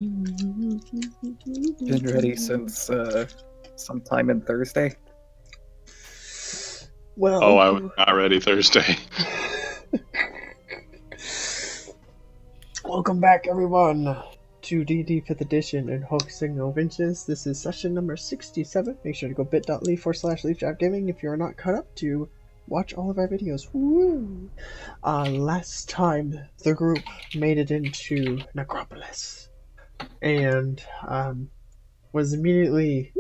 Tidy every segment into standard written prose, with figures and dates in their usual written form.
Been ready since sometime in Thursday. Oh, Well, I was not ready Thursday. welcome back everyone to DD 5th edition in Signo Vinces. This is session number 67. Make sure to go bit.ly/LeafJabGaming if you are not caught up to watch all of our videos. Woo! Last time the group made it into Necropolis and was immediately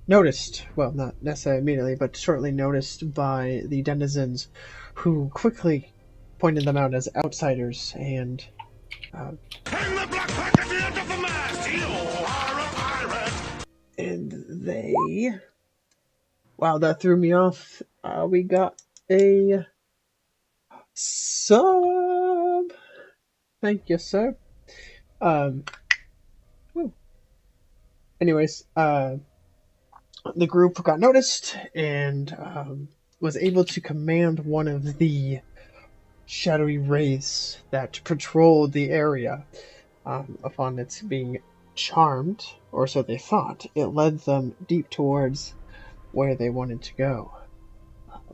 noticed, well, not necessarily immediately, but shortly noticed by the denizens, who quickly pointed them out as outsiders and Hang the black pack at the end of the mast! You are a pirate! they, wow, that threw me off. We got a sub. Thank you, sir. Whew. Anyways, the group got noticed and was able to command one of the shadowy wraiths that patrolled the area. Upon its being charmed, or so they thought, it led them deep towards where they wanted to go,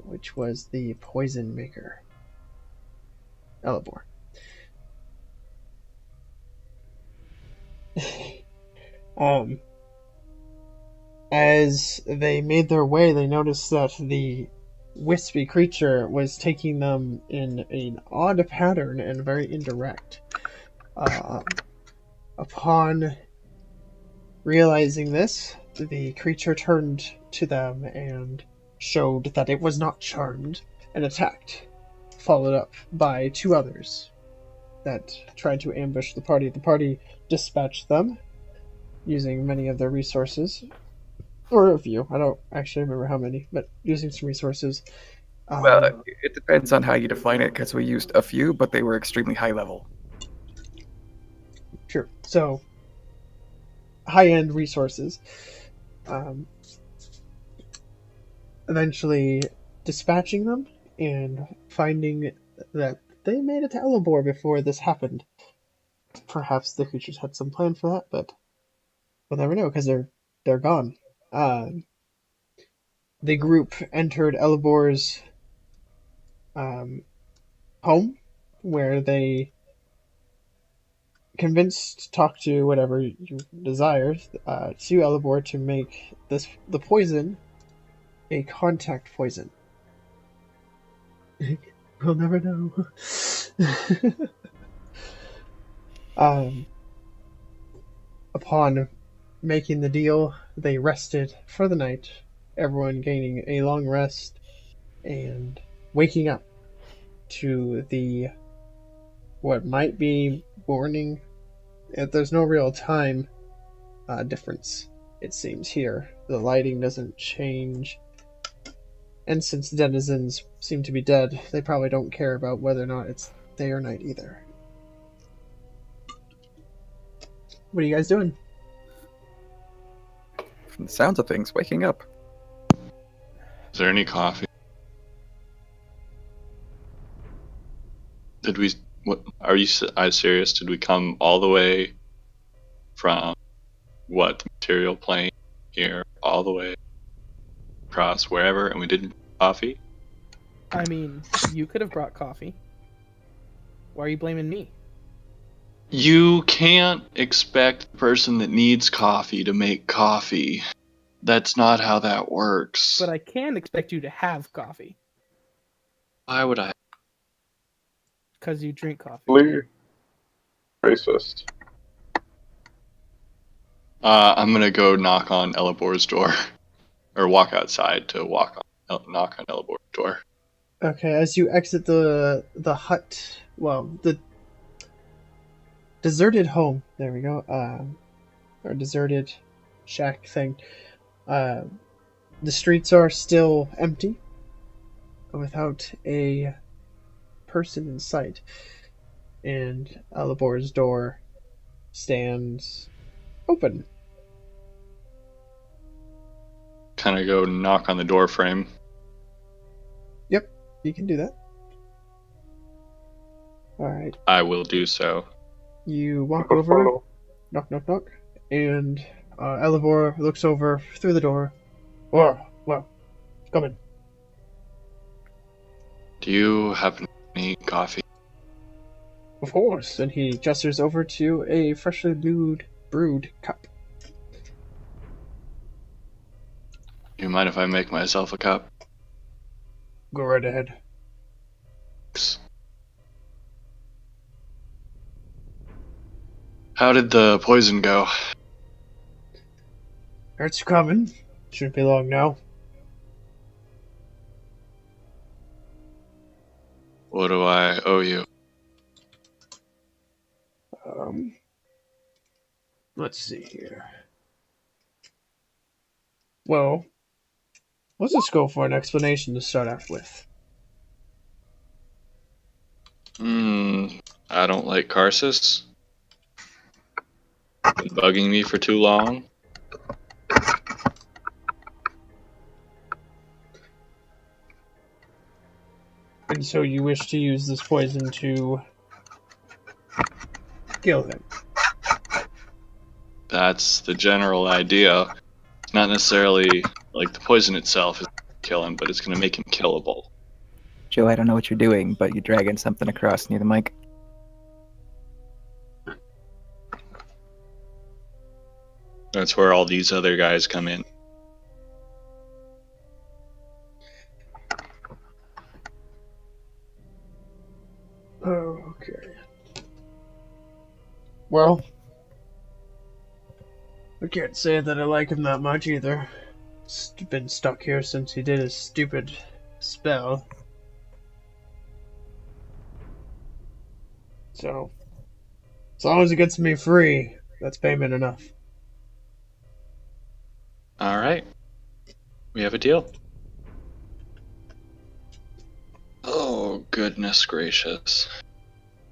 which was the poison maker, Elibor. As they made their way, they noticed that the wispy creature was taking them in an odd pattern and very indirect. Upon realizing this, the creature turned to them and showed that it was not charmed and attacked, followed up by two others that tried to ambush the party. The party dispatched them using many of their resources, or a few. I don't actually remember how many, but using some resources. Well, it depends on how you define it, because we used a few, but they were extremely high level. Sure. So, high-end resources. Eventually dispatching them and finding that they made it to Elibor before this happened. Perhaps the creatures had some plan for that, but we'll never know because they're gone. The group entered Elibor's home, where they talked to whatever you desire, to Elibor to make the poison a contact poison. We'll never know. Upon making the deal, they rested for the night, everyone gaining a long rest and waking up to what might be morning. There's no real time difference, it seems, here. The lighting doesn't change. And since the denizens seem to be dead, they probably don't care about whether or not it's day or night either. What are you guys doing? From the sounds of things, waking up. Is there any coffee? Did we? What are you? Serious? Did we come all the way from the material plane here, all the way across wherever, and we didn't get coffee? I mean, you could have brought coffee. Why are you blaming me? You can't expect the person that needs coffee to make coffee. That's not how that works. But I can expect you to have coffee. Why would I? Because you drink coffee. Racist. I'm gonna go knock on Elibor's door, or walk outside to knock on Elibor's door. Okay, as you exit the hut, well, the deserted home. There we go. Or deserted shack thing. The streets are still empty, without a person in sight, and Elibor's door stands open. Kind of go knock on the door frame. Yep, you can do that. Alright. I will do so. You walk over Knock, knock, knock. And Elivor looks over through the door. Well, come in. Do you happen to need coffee? Of course. And he gestures over to a freshly brewed cup. Do you mind if I make myself a cup? Go right ahead. Thanks. How did the poison go? It's coming. Shouldn't be long now. What do I owe you? Let's see here. Well, let's just go for an explanation to start off with. I don't like Karsus. Been bugging me for too long. And so you wish to use this poison to kill him. That's the general idea. It's not necessarily like the poison itself is going to kill him, but it's going to make him killable. Joe, I don't know what you're doing, but you're dragging something across near the mic. That's where all these other guys come in. Oh, okay. Well, I can't say that I like him that much either. Been stuck here since he did his stupid spell. So, as long as it gets me free, that's payment enough. Alright. We have a deal. Oh, goodness gracious.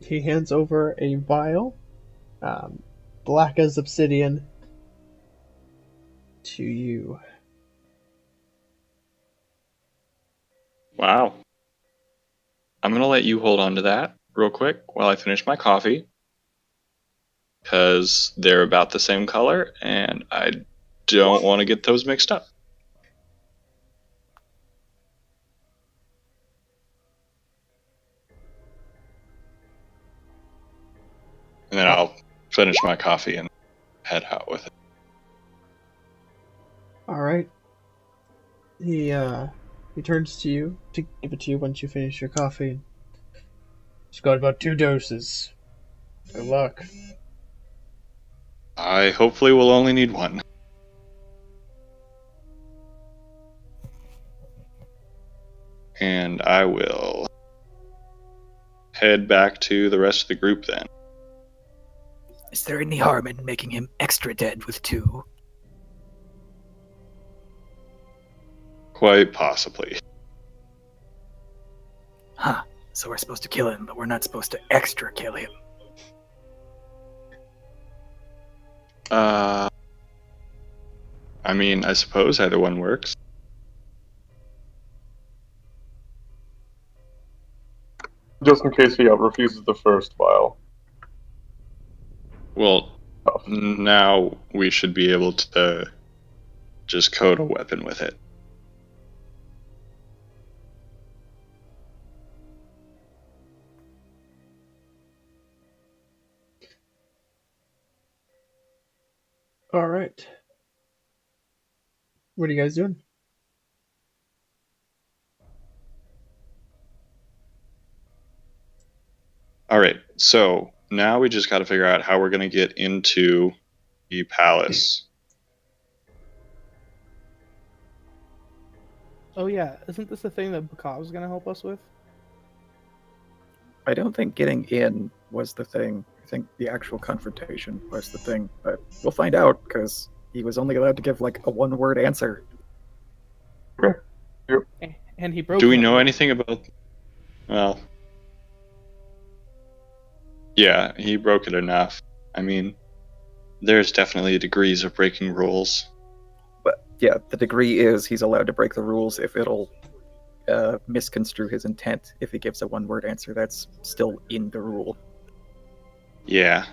He hands over a vial, black as obsidian, to you. Wow. I'm going to let you hold on to that real quick while I finish my coffee. Because they're about the same color, and I don't want to get those mixed up. And then I'll finish my coffee and head out with it. Alright. He turns to you to give it to you once you finish your coffee. He's got about 2 doses. Good luck. I hopefully will only need one. And I will head back to the rest of the group then. Is there any harm in making him extra dead with 2? Quite possibly. Huh. So we're supposed to kill him, but we're not supposed to extra kill him. I mean, I suppose either one works. Just in case he refuses the first vial. Well, now we should be able to just coat a weapon with it. Alright. What are you guys doing? Alright, so now we just got to figure out how we're going to get into the palace. Oh yeah, isn't this the thing that Bakav's gonna help us with? I don't think getting in was the thing. I think the actual confrontation was the thing, but we'll find out, because he was only allowed to give, like, a one-word answer. And he broke. Do we it. know anything about... Well... Yeah, he broke it enough. I mean, there's definitely degrees of breaking rules. But, yeah, the degree is he's allowed to break the rules if it'll misconstrue his intent. If he gives a one-word answer, that's still in the rule. Yeah.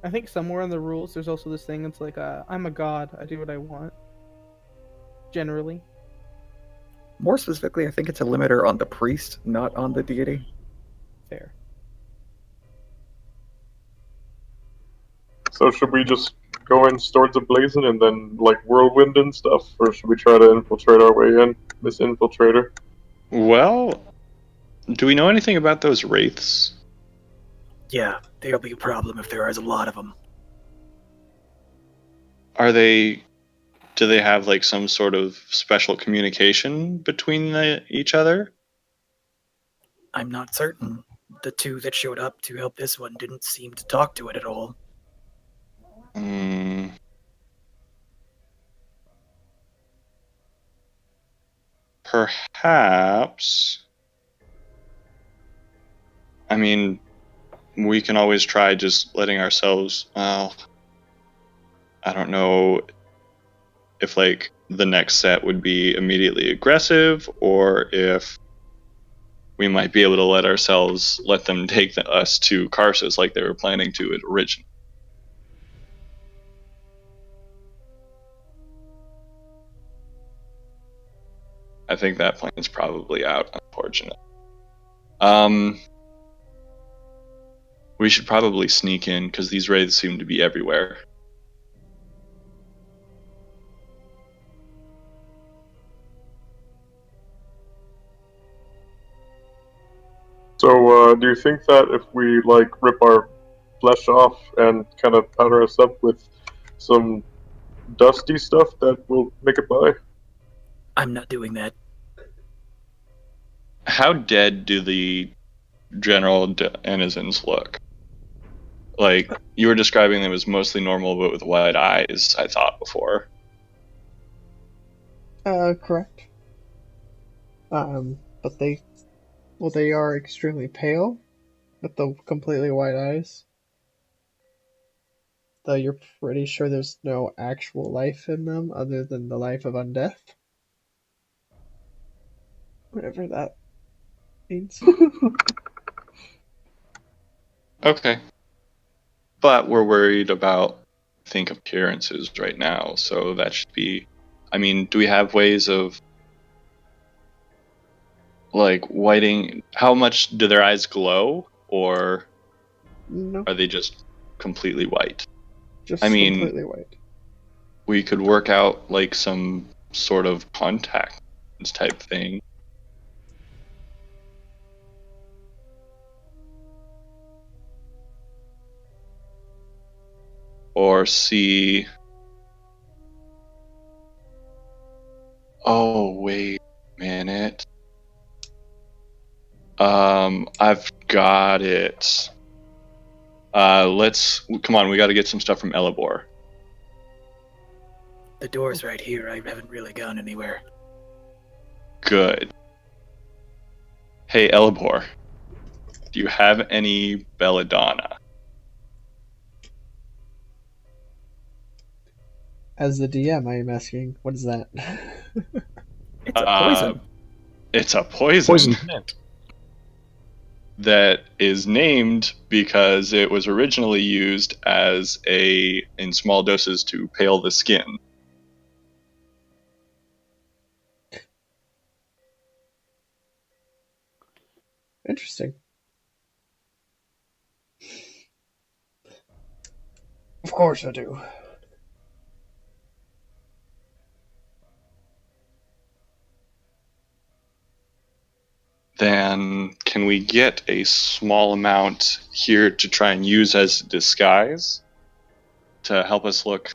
I think somewhere in the rules there's also this thing that's like, I'm a god, I do what I want. Generally. More specifically, I think it's a limiter on the priest, not on the deity. Fair. So should we just go in swords ablazing and then like whirlwind and stuff, or should we try to infiltrate our way in, Miss Infiltrator? Well, do we know anything about those wraiths? Yeah, there'll be a problem if there is a lot of them. Are they? Do they have like some sort of special communication between each other? I'm not certain. The two that showed up to help this one didn't seem to talk to it at all. Hmm. Perhaps. I mean, we can always try just letting ourselves. Well, I don't know if like the next set would be immediately aggressive, or if we might be able to let them take us to Karsus like they were planning to it originally. I think that plan's probably out, unfortunately. We should probably sneak in because these wraiths seem to be everywhere. So, do you think that if we like rip our flesh off and kind of powder us up with some dusty stuff, that will make it by? I'm not doing that. How dead do the general denizens look? Like, you were describing them as mostly normal but with wide eyes, I thought before. Correct. But they are extremely pale, with the completely white eyes. Though you're pretty sure there's no actual life in them other than the life of undeath. Whatever that means. Okay. But we're worried about, I think, appearances right now, so that should be... I mean, do we have ways of, like, whiting... How much do their eyes glow, or No, are they just completely white? just I mean, completely white. we could work out, like, some sort of contact type thing. Or see... Oh, wait a minute. I've got it. Come on, we gotta get some stuff from Elibor. The door's right here. I haven't really gone anywhere. Good. Hey, Elibor. Do you have any belladonna? As the DM, I am asking, what is that? It's a poison. It's a poison. That is named because it was originally used as in small doses to pale the skin. Interesting. Of course I do. Then can we get a small amount here to try and use as a disguise to help us look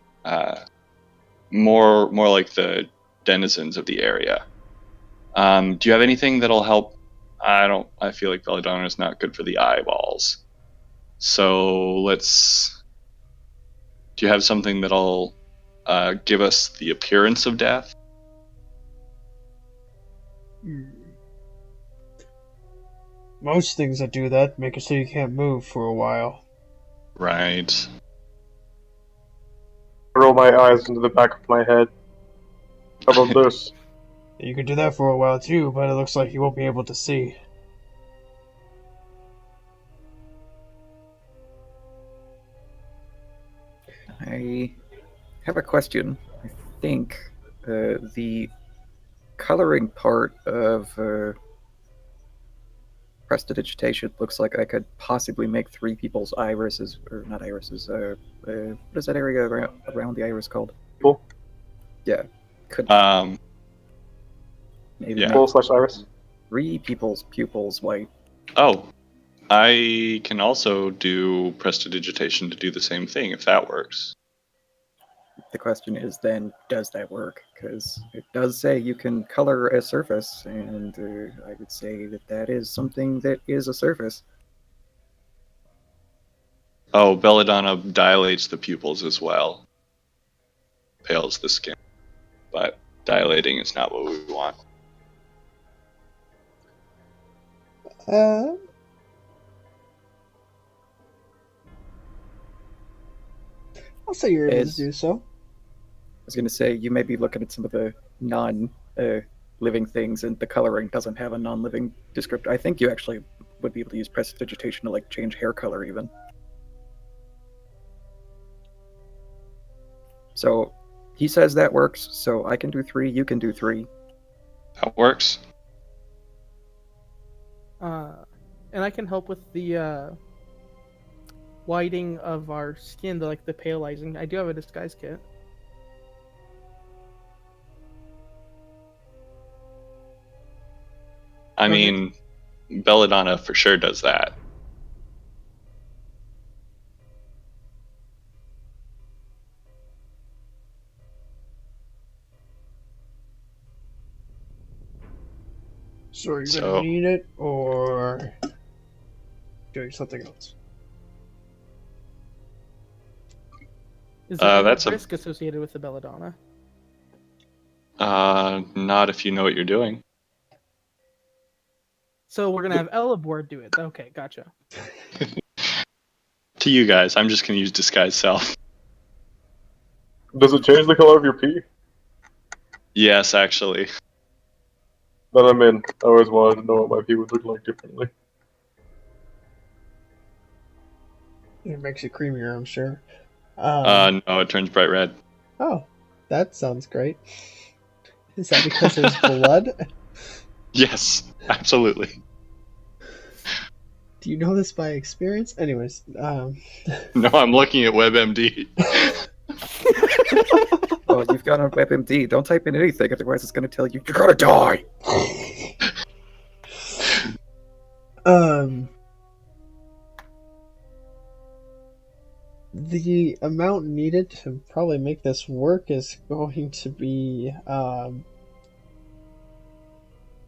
more like the denizens of the area? Do you have anything that'll help? I feel like belladonna is not good for the eyeballs. So do you have something that'll give us the appearance of death? Most things that do that make it so you can't move for a while. Right. Roll my eyes into the back of my head. How about this? You can do that for a while too, but it looks like you won't be able to see. I have a question. I think the coloring part of prestidigitation looks like I could possibly make 3 people's irises, or not irises. What is that area around the iris called? Full, Yeah, could maybe yeah. make full/iris. 3 people's pupils white. Oh, I can also do prestidigitation to do the same thing if that works. The question is then, does that work? Because it does say you can color a surface, and I would say that that is something that is a surface. Oh, belladonna dilates the pupils as well. Pales the skin. But dilating is not what we want. I'll say you're able to Is- do so. I was going to say, you may be looking at some of the non-living things, and the coloring doesn't have a non-living descriptor. I think you actually would be able to use prestidigitation to like change hair color even. So he says that works, so I can do 3, you can do 3. That works. And I can help with the whiting of our skin, like the palizing. I do have a disguise kit. I mean, belladonna for sure does that. So are you So- gonna need it or doing something else? Is there any that's a- risk associated with the belladonna? Not if you know what you're doing. So we're gonna have Ella board do it. Okay, gotcha. To you guys, I'm just gonna use disguise self. Does it change the color of your pee? Yes, actually. Then I'm in. I always wanted to know what my pee would look like differently. It makes it creamier, I'm sure. No, it turns bright red. Oh, that sounds great. Is that because there's blood? Yes, absolutely. Do you know this by experience? Anyways, No, I'm looking at WebMD. Well, you've got a WebMD. Don't type in anything, otherwise it's going to tell you you're going to die. The amount needed to probably make this work is going to be,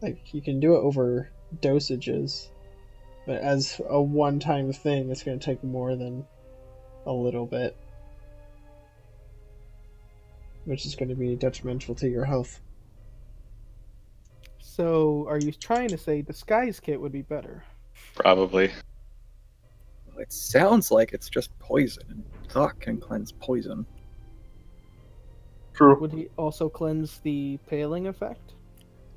like, you can do it over dosages, but as a one-time thing, it's going to take more than a little bit, which is going to be detrimental to your health. So are you trying to say disguise kit would be better? Probably. Well, it sounds like it's just poison, and thought can cleanse poison. True. Would he also cleanse the paling effect?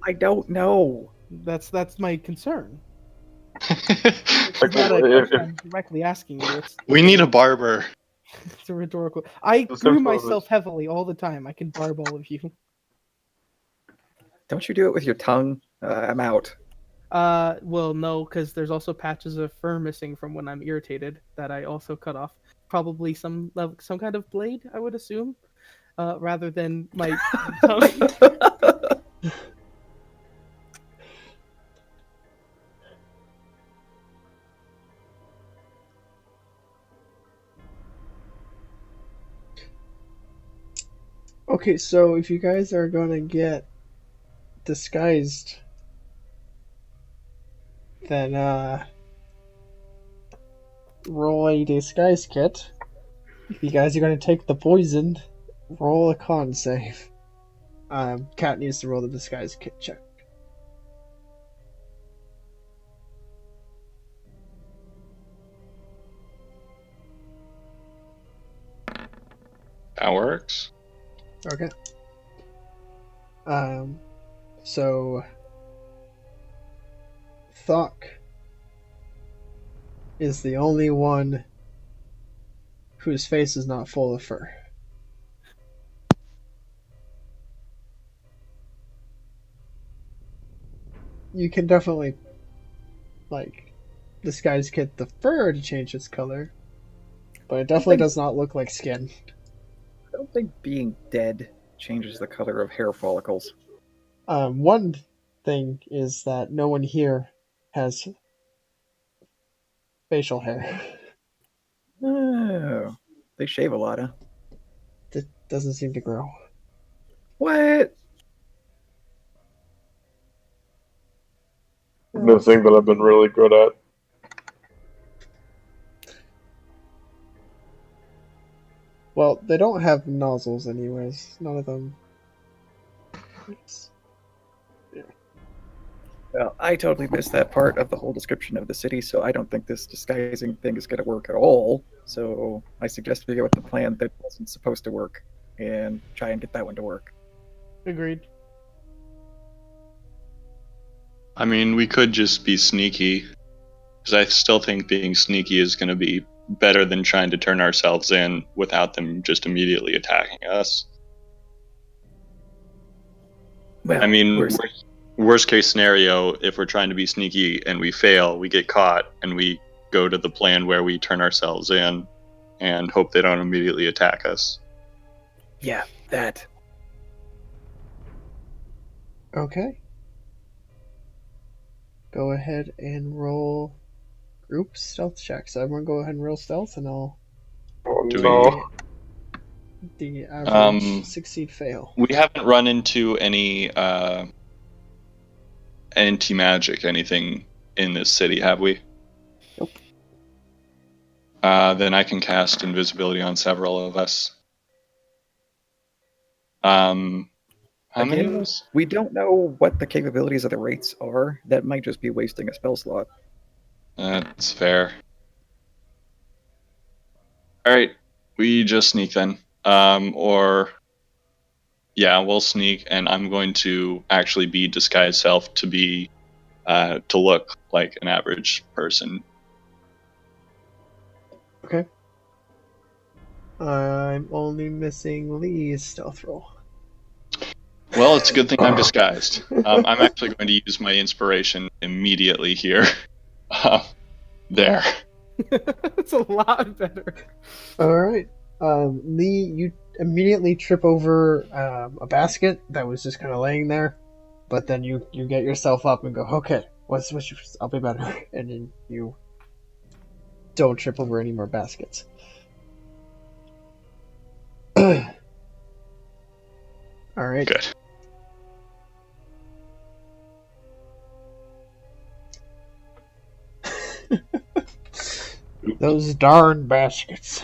I don't know. That's my concern. Like, It's not a if- question I'm directly asking you. We need a barber. It's a rhetorical. I The grew simple of it. myself heavily all the time. I can barb all of you. Don't you do it with your tongue? I'm out. Well, no, because there's also patches of fur missing from when I'm irritated that I also cut off. Probably some kind of blade, I would assume, rather than my tongue. Okay, so if you guys are gonna get disguised, then roll a disguise kit. If you guys are gonna take the poison, roll a con save. Cat needs to roll the disguise kit check. That works. Okay. So Thok is the only one whose face is not full of fur. You can definitely, like, disguise kit the fur to change its color, but it definitely does not look like skin. I don't think being dead changes the color of hair follicles. One thing is that no one here has facial hair. Oh, they shave a lot, huh? It doesn't seem to grow. What? The thing that I've been really good at. Well, they don't have nozzles anyways. None of them. Well, I totally missed that part of the whole description of the city, so I don't think this disguising thing is going to work at all. So I suggest we go with the plan that wasn't supposed to work and try and get that one to work. Agreed. I mean, we could just be sneaky, because I still think being sneaky is going to be better than trying to turn ourselves in without them just immediately attacking us. Well, I mean, we're- worst case scenario, if we're trying to be sneaky and we fail, we get caught, and we go to the plan where we turn ourselves in and hope they don't immediately attack us. yeah, that. Okay. Go ahead and roll group stealth checks. Everyone go ahead and roll stealth, and I'll Oh, Do no. the average succeed fail. We haven't run into any anti-magic, anything in this city, have we? Nope. Then I can cast invisibility on several of us. How many of Again, us? we don't know what the capabilities of the rates are. That might just be wasting a spell slot. That's fair. Alright, we just sneak then. Yeah, we'll sneak, and I'm going to actually be disguised self to be, to look like an average person. Okay. I'm only missing Lee's stealth roll. Well, it's a good thing I'm disguised. I'm actually going to use my inspiration immediately here. There. It's a lot better. Alright. Lee, you immediately trip over a basket that was just kind of laying there, but then you get yourself up and go, okay, what's your, I'll be better. And then you don't trip over any more baskets. Alright. Good. Those darn baskets.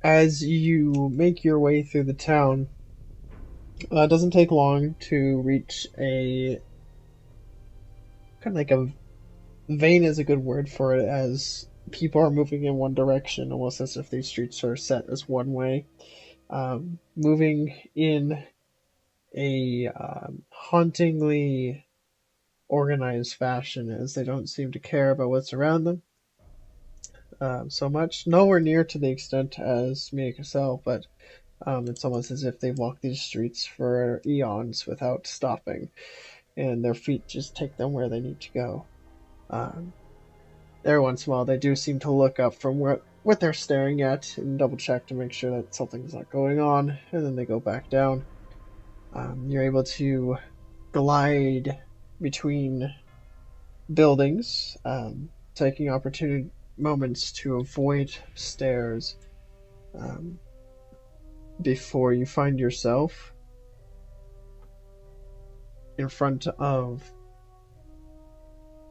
As you make your way through the town, it doesn't take long to reach a kind of like a vein is a good word for it, as people are moving in one direction, almost as if these streets are set as one way, moving in a hauntingly organized fashion, as they don't seem to care about what's around them so much. Nowhere near to the extent as Miyako, but it's almost as if they've walked these streets for eons without stopping, and their feet just take them where they need to go. Every once in a while, they do seem to look up from what they're staring at and double check to make sure that something's not going on, and then they go back down. You're able to glide between buildings, taking opportunity moments to avoid stairs before you find yourself in front of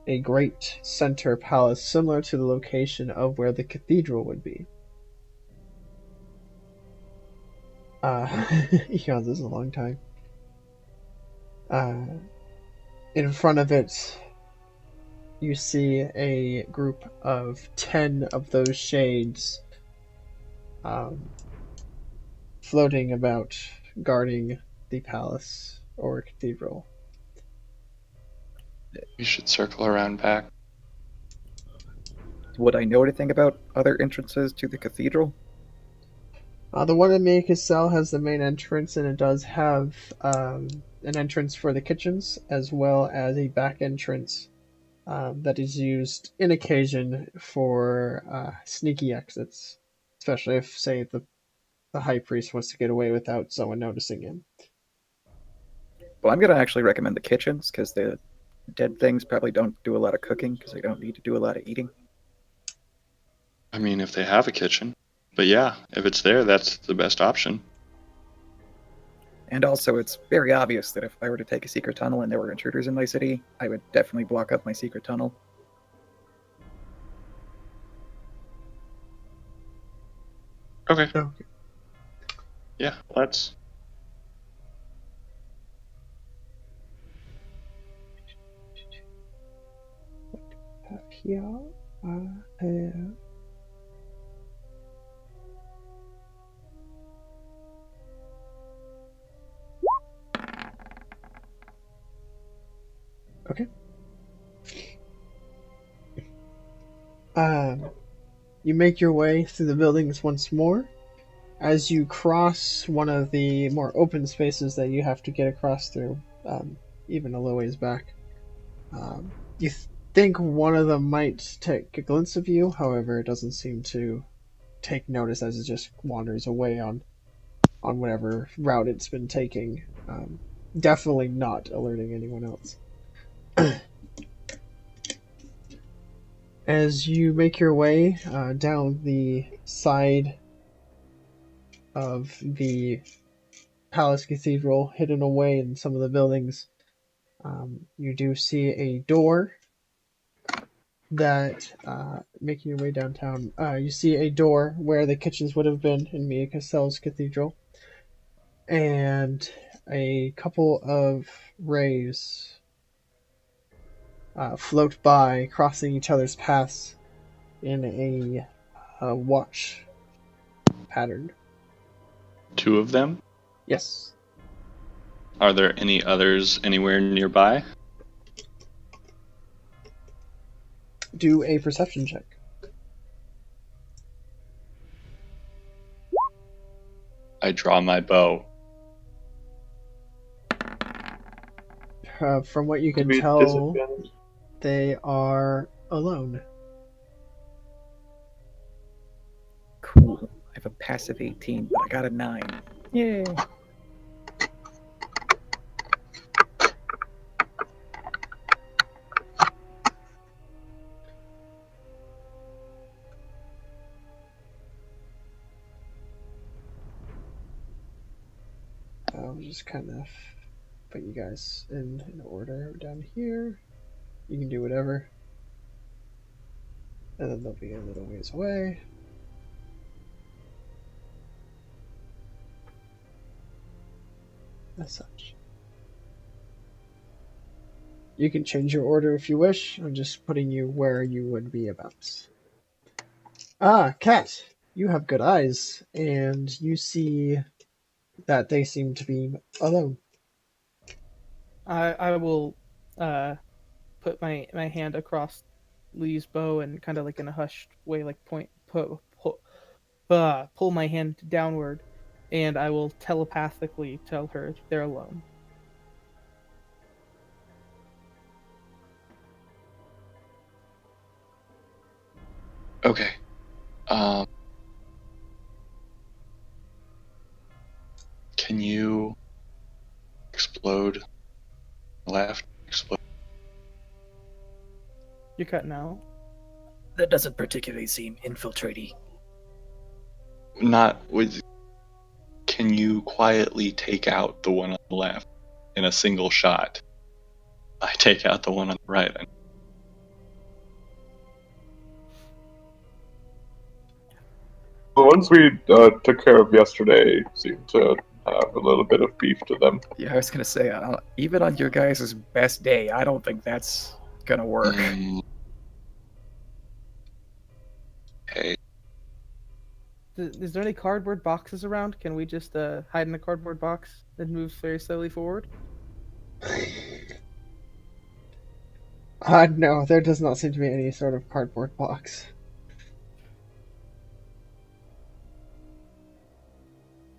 a great center palace, similar to the location of where the cathedral would be. Yeah, this is a long time. In front of it, you see a group of 10 of those shades floating about, guarding the palace or cathedral. We should circle around back. Would I know anything about other entrances to the cathedral? The one in Mia's cell has the main entrance, and it does have an entrance for the kitchens, as well as a back entrance that is used in occasion for sneaky exits, especially if, say, the high priest wants to get away without someone noticing him. Well, I'm going to actually recommend the kitchens because the dead things probably don't do a lot of cooking because they don't need to do a lot of eating. I mean, if they have a kitchen. But yeah, if it's there, that's the best option. And also, it's very obvious that if I were to take a secret tunnel and there were intruders in my city, I would definitely block up my secret tunnel. Okay. Okay. Yeah, let's. Here I have. Okay. You make your way through the buildings once more. As you cross one of the more open spaces that you have to get across through, even a little ways back, you think one of them might take a glimpse of you. However, it doesn't seem to take notice as it just wanders away on whatever route it's been taking. Definitely not alerting anyone else. As you make your way down the side of the palace cathedral, hidden away in some of the buildings, you do see a door that, making your way downtown, you see a door where the kitchens would have been in Mia Castell's cathedral, and a couple of rays float by, crossing each other's paths in a watch pattern. 2 of them? Yes. Are there any others anywhere nearby? Do a perception check. I draw my bow. From what you can Be tell, disadvantaged. they are alone. Cool. I have a passive 18, but I got a 9. Yay. I'll just kind of put you guys in order down here. You can do whatever. And then they'll be a little ways away. As such. You can change your order if you wish. I'm just putting you where you would be about. Ah, Cat! You have good eyes, and you see that they seem to be alone. I will put my hand across Lee's bow and kind of like in a hushed way, like pull my hand downward, and I will telepathically tell her they're alone. Okay. Can you explode left? Explode. You're cutting out. That doesn't particularly seem infiltraty. Not with. Can you quietly take out the one on the left in a single shot? I take out the one on the right. The ones we took care of yesterday seem to have a little bit of beef to them. Yeah, I was gonna say, even on your guys' best day, I don't think that's gonna work. Okay. Is there any cardboard boxes around? Can we just hide in a cardboard box and move very slowly forward? No, there does not seem to be any sort of cardboard box.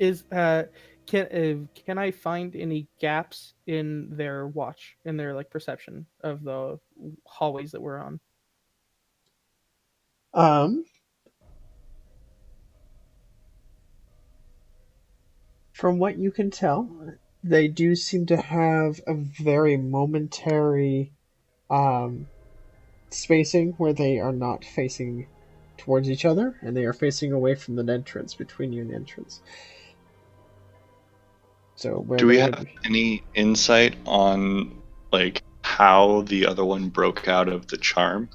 Is can I find any gaps in their watch, in their like perception of the hallways that we're on? Um, from what you can tell, they do seem to have a very momentary spacing where they are not facing towards each other, and they are facing away from the entrance between you and the entrance. So where Do we they would have be. any insight on like how the other one broke out of the charm?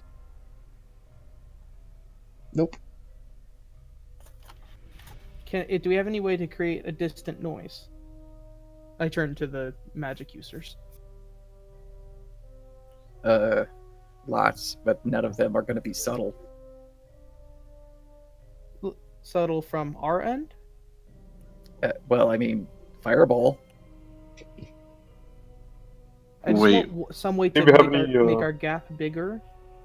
Nope. Do we have any way to create a distant noise? I turn to the magic users. Lots, but none of them are going to be subtle. Subtle from our end? Well, I mean, fireball. I just Wait. want some way to Maybe have make any, our gap bigger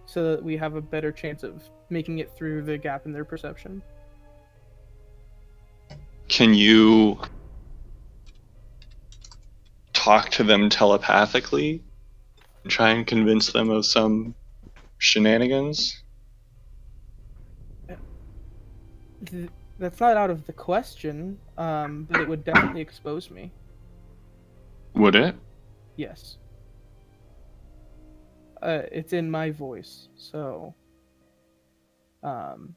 so that we have a better chance of making it through the gap in their perception. Can you talk to them telepathically and try and convince them of some shenanigans? That's not out of the question, but it would definitely expose me. Would it? Yes. It's in my voice, so. And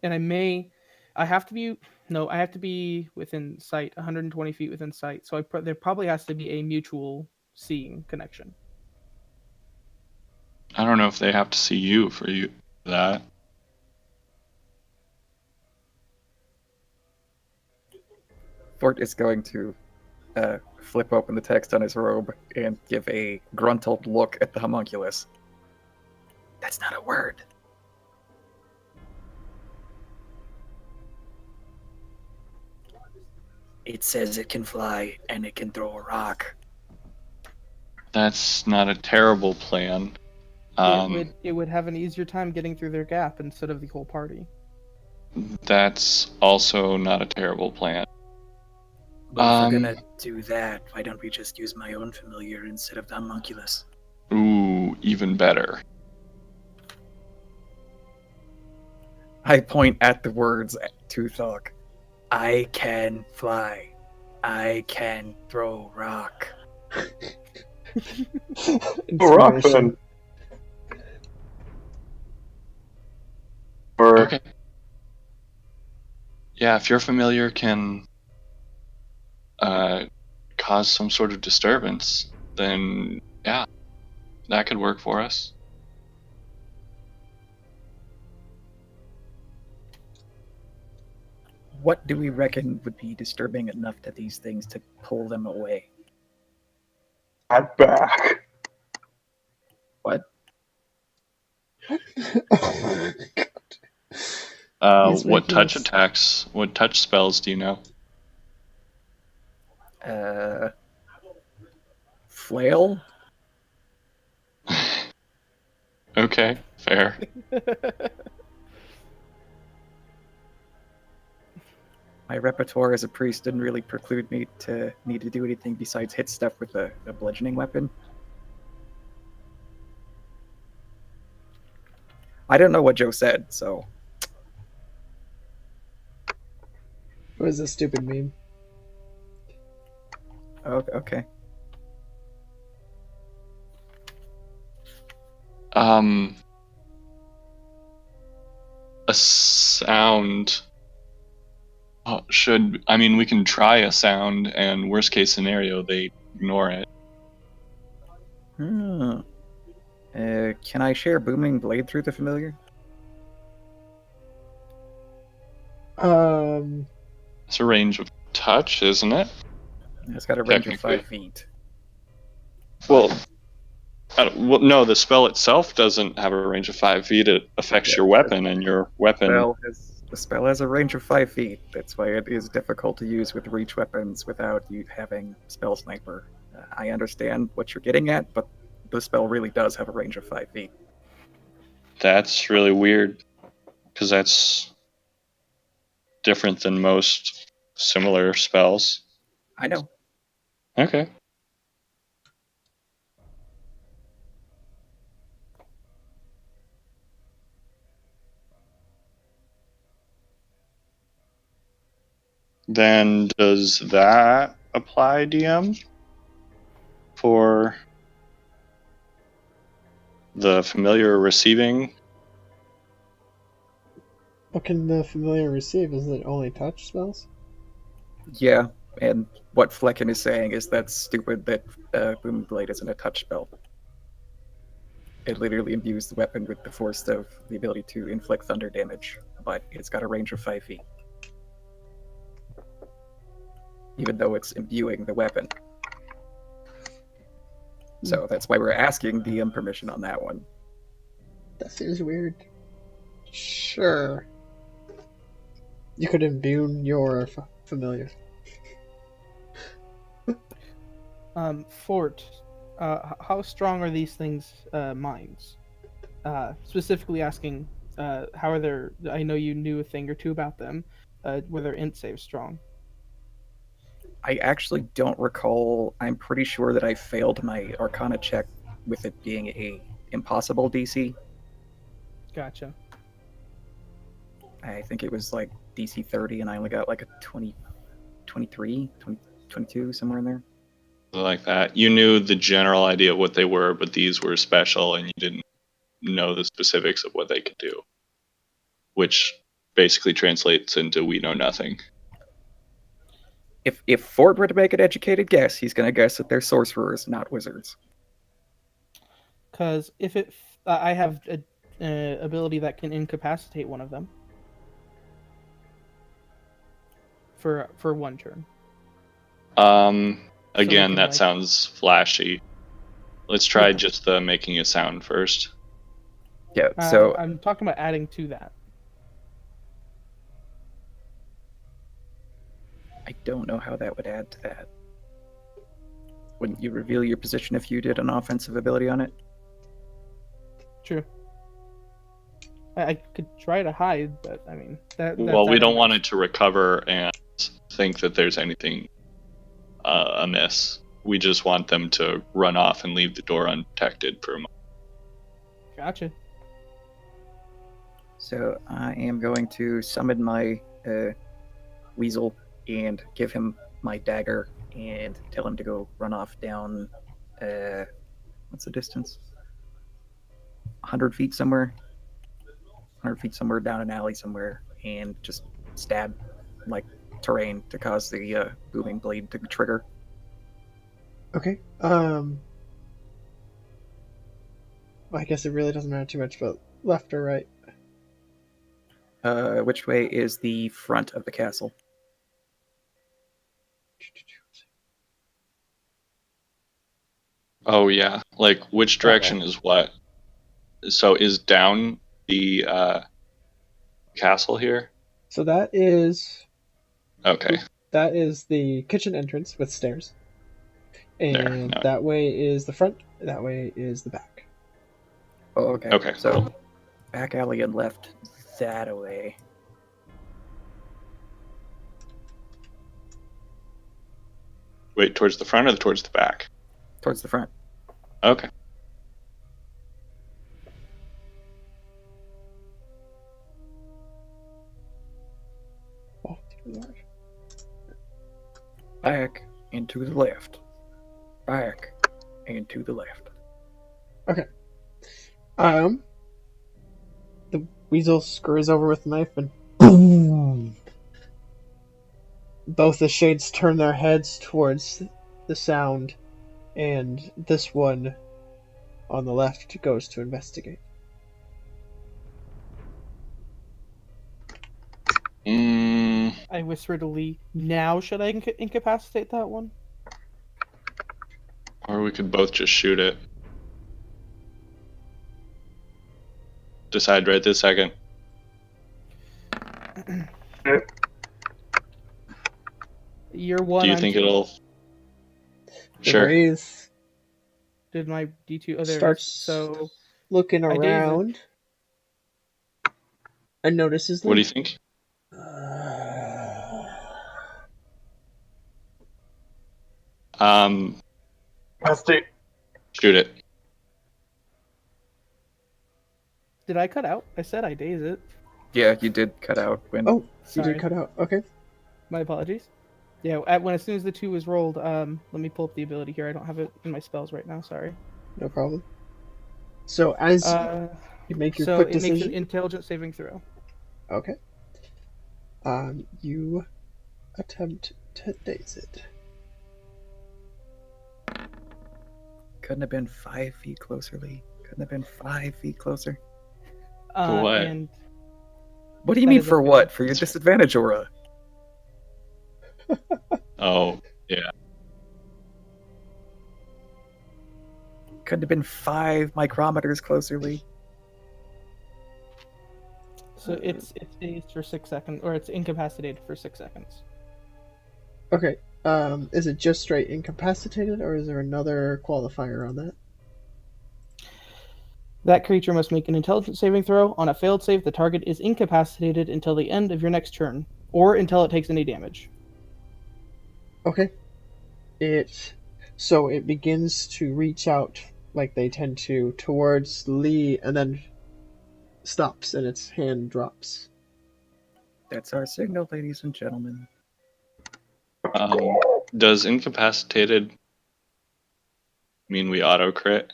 I have to be within sight, 120 feet within sight. So there probably has to be a mutual seeing connection. I don't know if they have to see you for that. Fort is going to flip open the text on his robe and give a gruntled look at the homunculus. That's not a word. It says it can fly and it can throw a rock. That's not a terrible plan. It would have an easier time getting through their gap instead of the whole party. That's also not a terrible plan. But if we're gonna do that, why don't we just use my own familiar instead of the homunculus? Ooh, even better. I point at the words to Thug. I can fly. I can throw rock. rock then. Or Okay. Yeah, if your familiar can cause some sort of disturbance, then yeah, that could work for us. What do we reckon would be disturbing enough to these things to pull them away? I'm back. What? He's What making touch us- attacks? What touch spells do you know? Flail? Okay, fair. My repertoire as a priest didn't really preclude me to need to do anything besides hit stuff with a bludgeoning weapon. I don't know what Joe said, so It was a stupid meme. okay. A sound we can try a sound, and worst case scenario, they ignore it. Can I share booming blade through the familiar? It's a range of touch, isn't it? It's got a range of Technically. 5 feet. Well, no, the spell itself doesn't have a range of 5 feet. It affects your weapon, and your weapon. The spell has a range of 5 feet. That's why it is difficult to use with reach weapons without you having spell sniper. I understand what you're getting at, but the spell really does have a range of 5 feet. That's really weird, because that's different than most similar spells. I know. Okay. Then does that apply, DM, for the familiar receiving? What can the familiar receive? Is it only touch spells? Yeah, and what Flecken is saying is that's stupid that Booming Blade isn't a touch spell. It literally imbues the weapon with the force of the ability to inflict thunder damage, but it's got a range of 5 feet. Even though it's imbuing the weapon. So that's why we're asking DM permission on that one. That seems weird. Sure. You could imbue your familiar. Fort, how strong are these things' minds? Specifically asking, how are their? I know you knew a thing or two about them. Were their int saves strong? I actually don't recall. I'm pretty sure that I failed my Arcana check with it being a impossible DC. Gotcha. I think it was like DC 30, and I only got like a 20, 23, 20, 22, somewhere in there. Like that. You knew the general idea of what they were, but these were special and you didn't know the specifics of what they could do. Which basically translates into we know nothing. If Ford were to make an educated guess, he's going to guess that they're sorcerers, not wizards. Because if it, I have a ability that can incapacitate one of them for 1 turn. Again, can, that like- sounds flashy. Let's try just the making a sound first. Yeah, so I'm talking about adding to that. I don't know how that would add to that. Wouldn't you reveal your position if you did an offensive ability on it? True. I could try to hide, but I mean that. Well, we don't want it to recover and think that there's anything amiss. We just want them to run off and leave the door undetected for a moment. Gotcha. So I am going to summon my weasel and give him my dagger and tell him to go run off down. What's the distance? 100 feet somewhere. 100 feet somewhere down an alley somewhere, and just stab like terrain to cause the booming blade to trigger. Okay. Well, I guess it really doesn't matter too much about left or right. Which way is the front of the castle? Oh yeah, like which direction is what? So is down the castle here? So that is Okay. That is the kitchen entrance with stairs. And no. that way is the front, that way is the back. Oh, okay. Okay, So cool. back alley and left that away. Wait, towards the front or towards the back? Towards the front. Okay. Oh, to the left. Back and to the left. Back and to the left. Okay. The weasel scurries over with the knife and boom! Both the shades turn their heads towards the sound, and this one on the left goes to investigate. I whisper to Lee, now should I incapacitate that one? Or we could both just shoot it. Decide right this second. You're one. Do you I'm think two. it'll... The Sure. Wraith Did my D2? Oh, there it is. starts So looking I did it. around and notices What do Lee. you think? Nasty. Shoot it. Did I cut out? I said I daze it. Yeah, you did cut out when. Oh, you Sorry. did cut out. Okay. My apologies. Yeah, as soon as the 2 was rolled, let me pull up the ability here. I don't have it in my spells right now. Sorry. No problem. So as you make your quick it makes decision. an intelligence saving throw. Okay. You attempt to daze it. Couldn't have been 5 feet closer, Lee. Couldn't have been 5 feet closer. For what? And What do you That mean is a for fail. what? For your disadvantage aura? Oh, yeah. Couldn't have been 5 micrometers closer, Lee. so it's dazed for 6 seconds, or it's incapacitated for 6 seconds. Okay. Is it just straight incapacitated, or is there another qualifier on that? That creature must make an intelligence saving throw. On a failed save, the target is incapacitated until the end of your next turn, or until it takes any damage. Okay. So it begins to reach out like they tend to towards Lee, and then stops, and its hand drops. That's our signal, ladies and gentlemen. Does incapacitated mean we auto crit?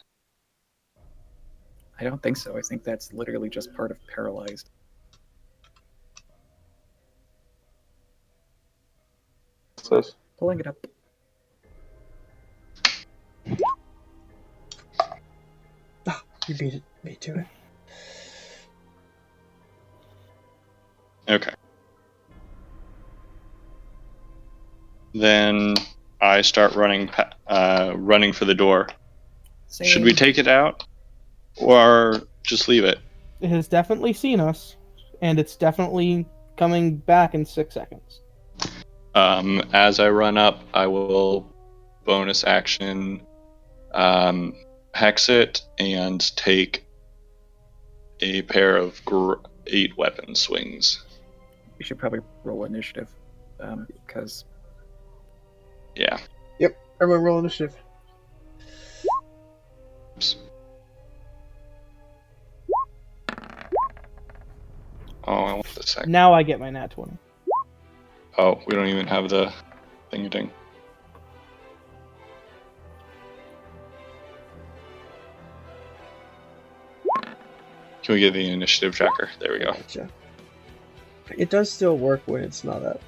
I don't think so. I think that's literally just part of paralyzed. Says. Pulling it up. You beat it. Me to it. Okay. Then I start running for the door. Same. Should we take it out or just leave it? It has definitely seen us, and it's definitely coming back in 6 seconds. As I run up, I will bonus action hex it and take a pair of 8 weapon swings. We should probably roll initiative, because Yeah. Yep. Everyone roll initiative. Oops. Oh, I want the second. Now I get my nat 20. Oh, we don't even have the thingy-ding. Can we get the initiative tracker? There we go. Gotcha. It does still work when it's not up.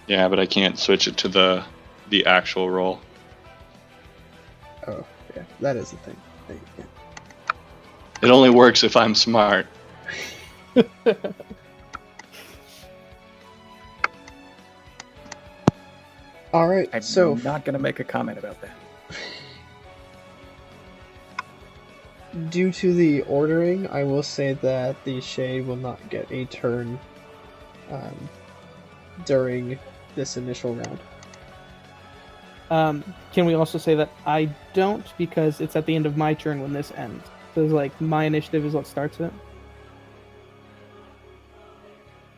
Yeah, but I can't switch it to the actual roll. Oh, yeah. That is the thing. Yeah. It only works if I'm smart. Alright, I'm so not going to make a comment about that. due to the ordering, I will say that the Shade will not get a turn during this initial round. Can we also say that I don't, because it's at the end of my turn when this ends? So it's like my initiative is what starts it.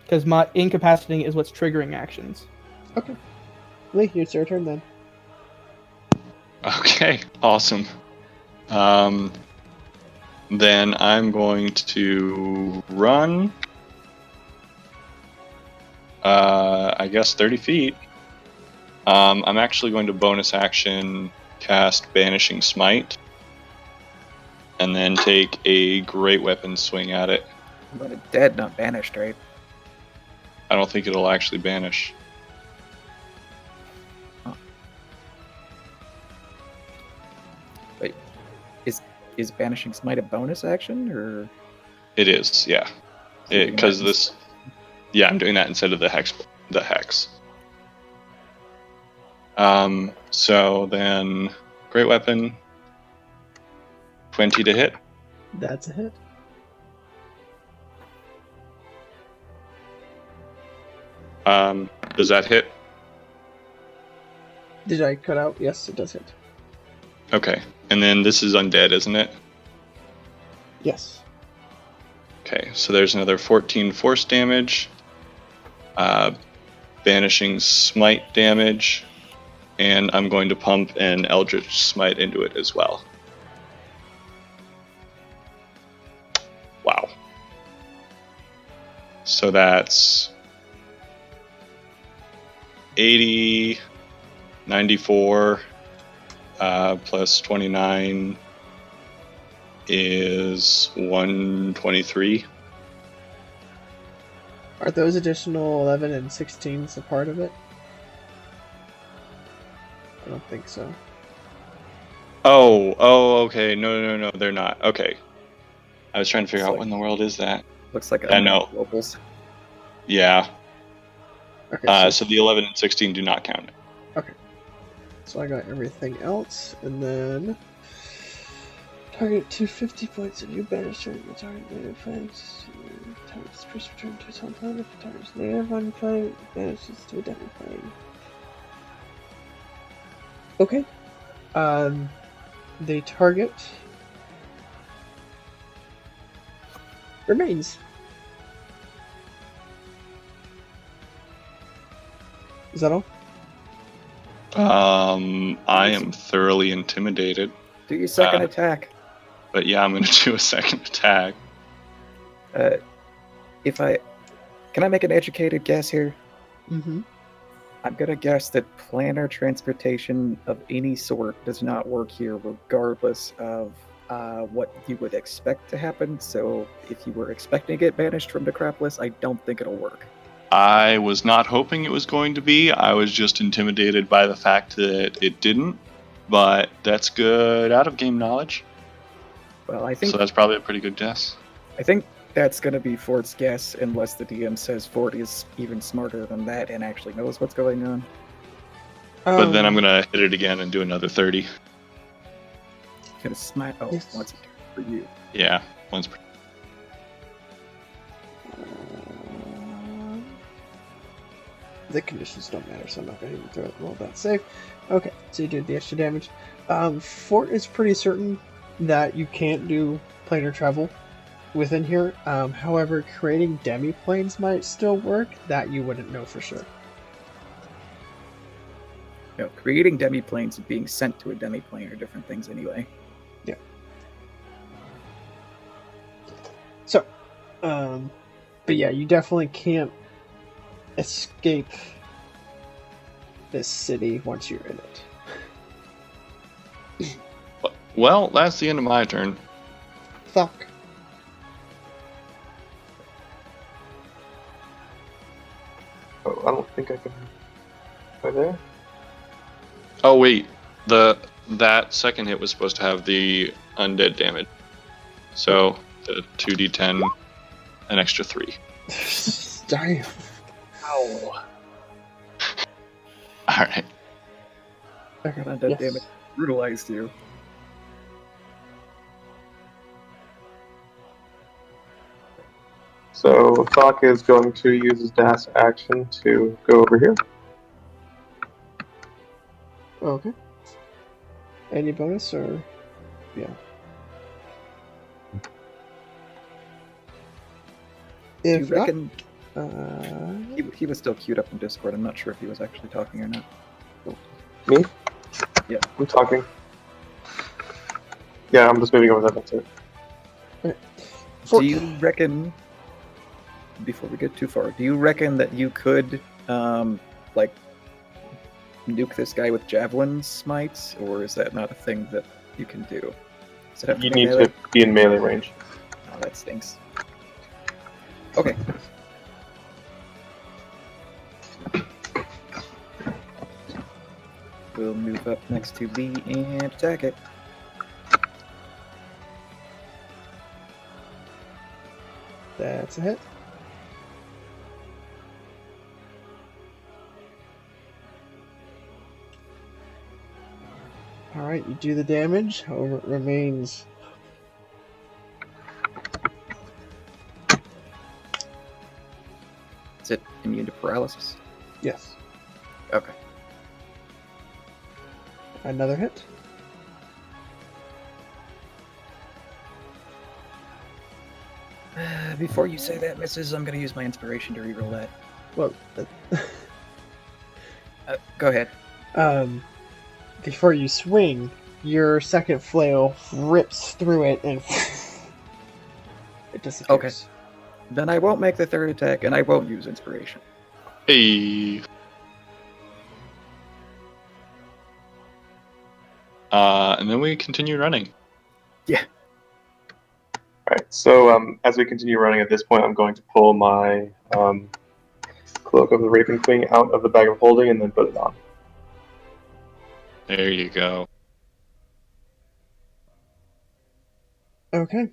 Because my incapacitating is what's triggering actions. Okay. Lee, it's your turn then. Okay, awesome. Then I'm going to run, I guess 30 feet. I'm actually going to bonus action cast Banishing Smite, and then take a Great Weapon swing at it. But it's dead, not banished, right? I don't think it'll actually banish. Wait, is banishing smite a bonus action, or It is, yeah. Because this, yeah, I'm doing that instead of the hex. So then, Great Weapon, 20 to hit. That's a hit. Does that hit? Did I cut out? Yes, it does hit. Okay, and then this is undead, isn't it? Yes. Okay, so there's another 14 force damage. banishing smite damage, and I'm going to pump an Eldritch Smite into it as well. Wow. So that's 80, 94, plus 29 is 123. Are those additional 11 and 16s a part of it? I don't think so. Oh, okay. No, they're not. Okay. I was trying to figure out what in the world is that. Looks like I know. globals. Yeah. Okay, So the 11 and 16 do not count. okay. So I got everything else, and then target 250 points of you banish the target native fights. Target's first return to its home planet. If the target's native on fight, banishes to a demi plane. Okay. The target remains. Is that all? I am thoroughly intimidated. Do your second attack. But yeah, I'm going to do a second attack. Can I make an educated guess here? Mm-hmm. I'm gonna guess that planar transportation of any sort does not work here, regardless of what you would expect to happen. So, if you were expecting to get banished from Necropolis, I don't think it'll work. I was not hoping it was going to be. I was just intimidated by the fact that it didn't. But that's good out-of-game knowledge. Well, I think So that's probably a pretty good guess. I think that's gonna be Fort's guess, unless the DM says Fort is even smarter than that and actually knows what's going on. But then I'm going to hit it again and do another 30. Gonna smite. Oh, Yes. once a turn for you. Yeah, once per... The conditions don't matter, so I'm not going to even throw it. Roll that save. Okay, so you did the extra damage. Fort is pretty certain that you can't do planar travel within here. However, creating demi-planes might still work. That you wouldn't know for sure. No, creating demi-planes and being sent to a demi-plane are different things anyway. Yeah. So, but yeah, you definitely can't escape this city once you're in it. Well, that's the end of my turn. Fuck. Oh, I don't think I can. Right there? Oh, wait. That second hit was supposed to have the undead damage. So, the 2d10, an extra 3. Damn. Ow. Alright. Okay. Undead yes. damage brutalized you. So Thok is going to use his dash action to go over here. Okay. Any bonus or yeah. Do you If not, reckon he was still queued up in Discord? I'm not sure if he was actually talking or not. Me? Yeah. I'm talking. Yeah, I'm just moving over that. That's it. Do you reckon, before we get too far, do you reckon that you could, like, nuke this guy with javelin smites, or is that not a thing that you can do? Does it have You be need melee? to be in melee range. Oh, that stinks. Okay. We'll move up next to B and attack it. that's a hit. Alright, you do the damage, however it remains. Is it immune to paralysis? Yes. Okay. Another hit. Before you say that, misses, I'm gonna use my inspiration to reroll that. Well, Go ahead. Before you swing, your second flail rips through it and it disappears. Okay. Then I won't make the third attack, and I won't use inspiration. Hey. And then we continue running. Alright, so as we continue running at this point, I'm going to pull my Cloak of the Raven Queen out of the bag of holding and then put it on. There you go. Okay.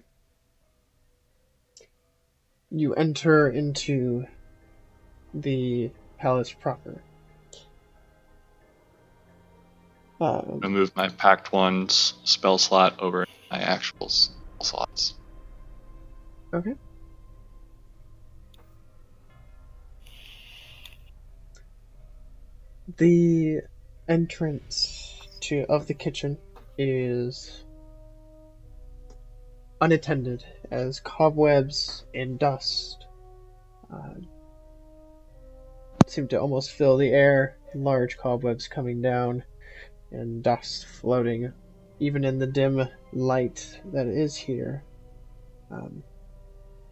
You enter into the palace proper. I'm gonna move my Pact One's spell slot over my actual spell slots. Okay. The entrance of the kitchen is unattended as cobwebs and dust seem to almost fill the air. Large cobwebs coming down and dust floating, even in the dim light that is here.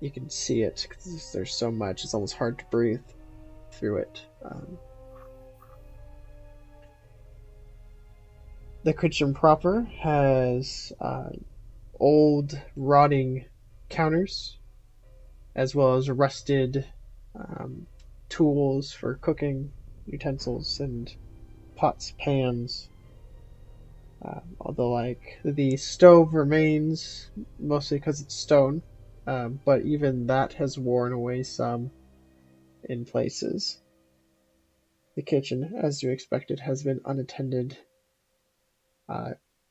You can see it because there's so much, it's almost hard to breathe through it. The kitchen proper has old, rotting counters, as well as rusted tools for cooking, utensils, and pots, pans. Although, the stove remains, mostly because it's stone, but even that has worn away some in places. The kitchen, as you expected, has been unattended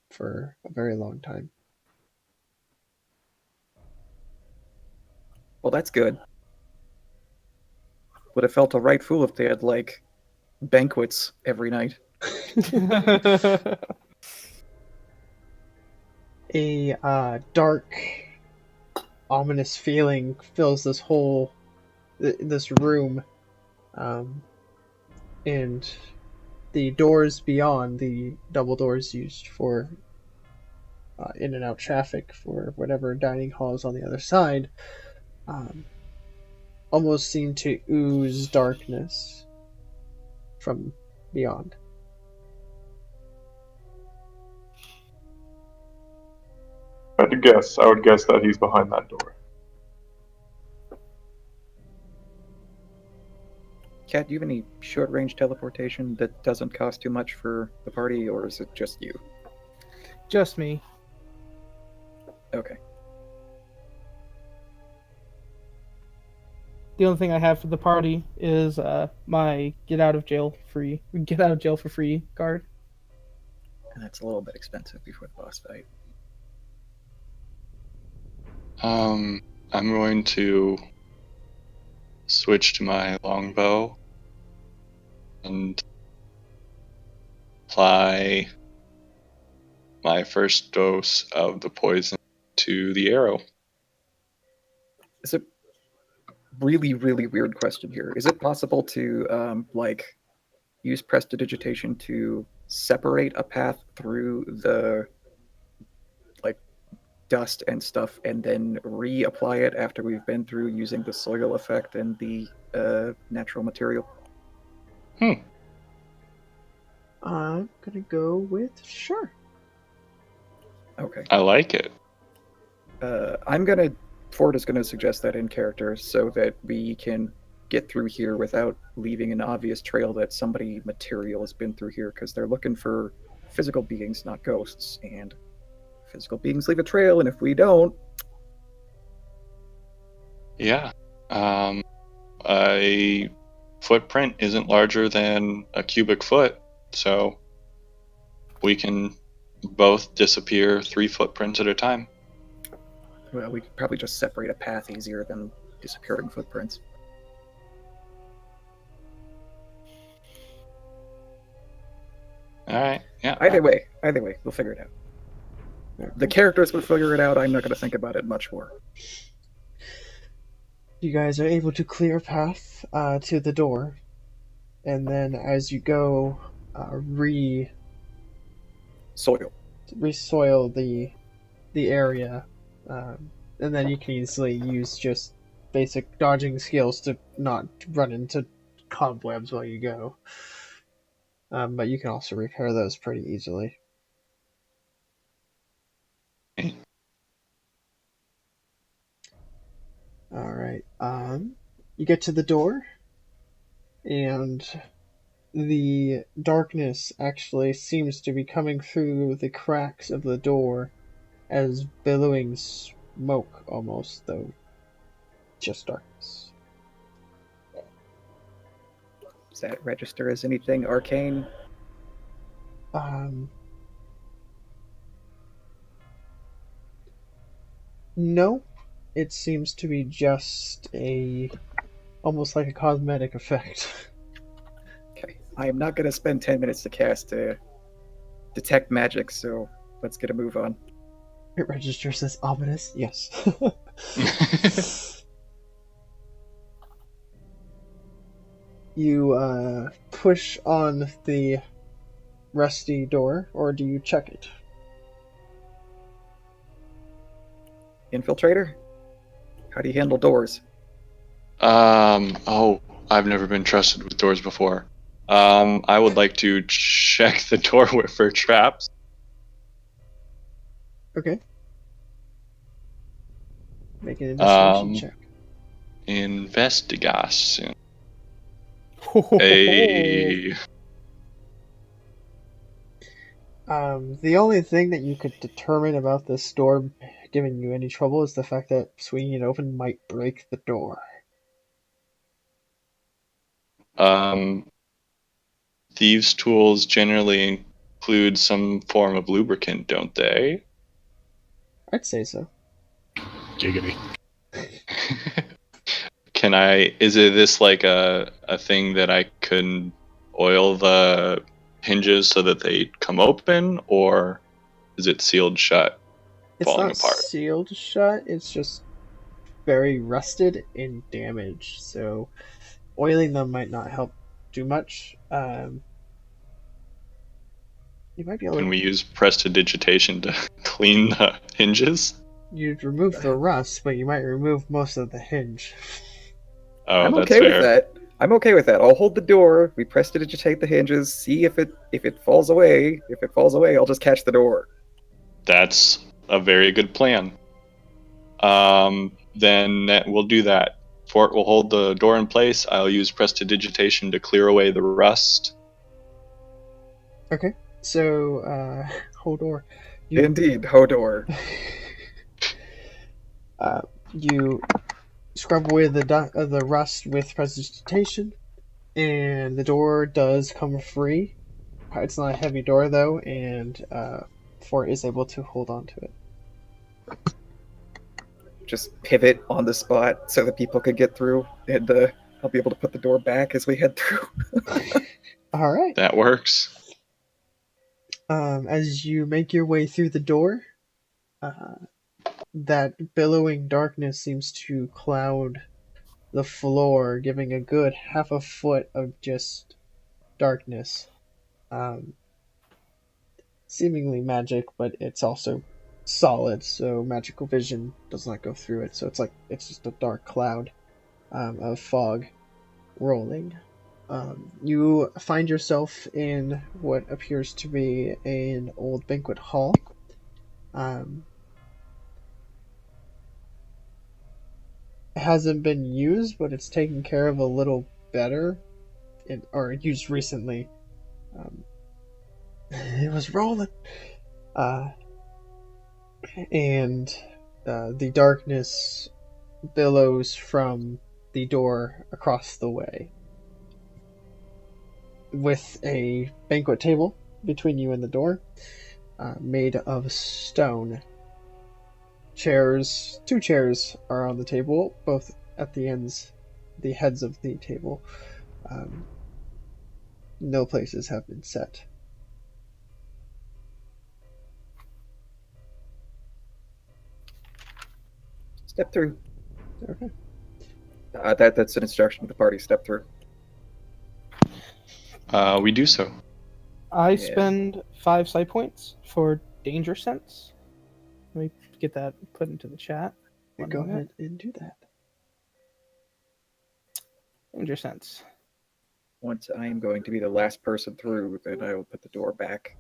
for a very long time. Well, that's good. Would have felt a right fool if they had, banquets every night. A dark, ominous feeling fills this room, and the doors beyond, the double doors used for in and out traffic for whatever dining hall is on the other side, almost seem to ooze darkness from beyond. I had to guess. I would guess that he's behind that door. Kat, do you have any short-range teleportation that doesn't cost too much for the party, or is it just you? Just me. Okay. The only thing I have for the party is my get out of jail for free card. And that's a little bit expensive before the boss fight. I'm going to switch to my longbow and apply my first dose of the poison to the arrow. It's a really, really weird question here. Is it possible to, use prestidigitation to separate a path through the, dust and stuff and then reapply it after we've been through using the soil effect and the natural material? I'm gonna go with sure. Okay. I like it. Ford is gonna suggest that in character so that we can get through here without leaving an obvious trail that somebody material has been through here, because they're looking for physical beings, not ghosts, and physical beings leave a trail, and if we don't... Yeah. A footprint isn't larger than a cubic foot, so we can both disappear 3 footprints at a time. Well, we could probably just separate a path easier than disappearing footprints. Alright, yeah. Either way, we'll figure it out. The characters will figure it out. I'm not going to think about it much more. You guys are able to clear a path to the door. and then as you go, Soil. resoil the area, and then you can easily use just basic dodging skills to not run into cobwebs while you go. But you can also repair those pretty easily. All right. You get to the door, and the darkness actually seems to be coming through the cracks of the door as billowing smoke almost, though just darkness. Does that register as anything arcane? No, it seems to be just almost like a cosmetic effect. Okay. I am not going to spend 10 minutes to cast Detect Magic, so let's get a move on. It registers as ominous, yes. You push on the rusty door, or do you check it? Infiltrator? How do you handle doors? Oh, I've never been trusted with doors before. I would like to check the door for traps. Okay. Make an investigation check. Investigation. Hey. The only thing that you could determine about this door giving you any trouble is the fact that swinging it open might break the door. Thieves' tools generally include some form of lubricant, don't they? I'd say so. Giggity. Is this like a thing that I can oil the hinges so that they come open, or is it sealed shut, It's falling not apart? sealed shut, it's just very rusted and damaged, so oiling them might not help too much. You might be able Can to... we use prestidigitation to clean the hinges? You'd remove the rust, but you might remove most of the hinge. Oh, I'm that's okay fair. with that. I'm okay with that. I'll hold the door. We prestidigitate the hinges. See if it falls away. If it falls away, I'll just catch the door. That's a very good plan. Then we'll do that. Fort will hold the door in place. I'll use prestidigitation to clear away the rust. Okay, so, Hodor, Indeed, Hodor. You scrub away the rust with prestidigitation, and the door does come free. It's not a heavy door though, and Fort is able to hold on to it. Just pivot on the spot so that people could get through, and I'll be able to put the door back as we head through. All right. That works. As you make your way through the door, that billowing darkness seems to cloud the floor, giving a good half a foot of just darkness. Seemingly magic, but it's also solid, so magical vision does not go through it. So it's just a dark cloud of fog rolling. You find yourself in what appears to be an old banquet hall. It hasn't been used, but it's taken care of a little better, or used recently. It was rolling. And the darkness billows from the door across the way, with a banquet table between you and the door, made of stone. Two chairs are on the table, both at the heads of the table. No places have been set. Step through. Okay. That's an instruction to the party. Step through. We do so. I Yeah. spend 5 psi points for danger sense. Let me get that put into the chat. One Go minute. ahead and do that. Danger sense. Once I am going to be the last person through, then I will put the door back.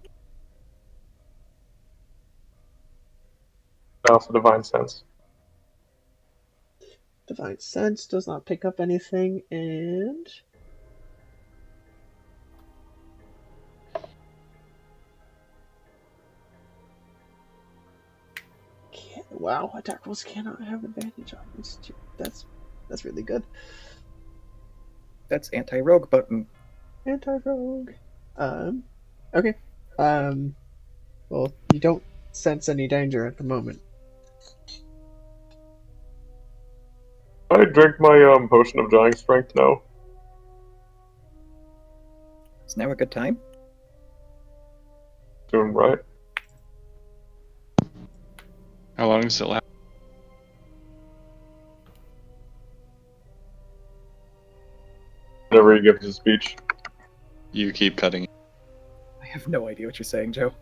Also divine sense. Divine sense does not pick up anything, and wow, attack rolls cannot have advantage on this. That's really good. That's anti-rogue button. Anti-rogue. Okay. Well, you don't sense any danger at the moment. I drink my potion of giant strength now. Is now a good time? Doing right. How long does it last? Whenever he gives his speech. You keep cutting. I have no idea what you're saying, Joe.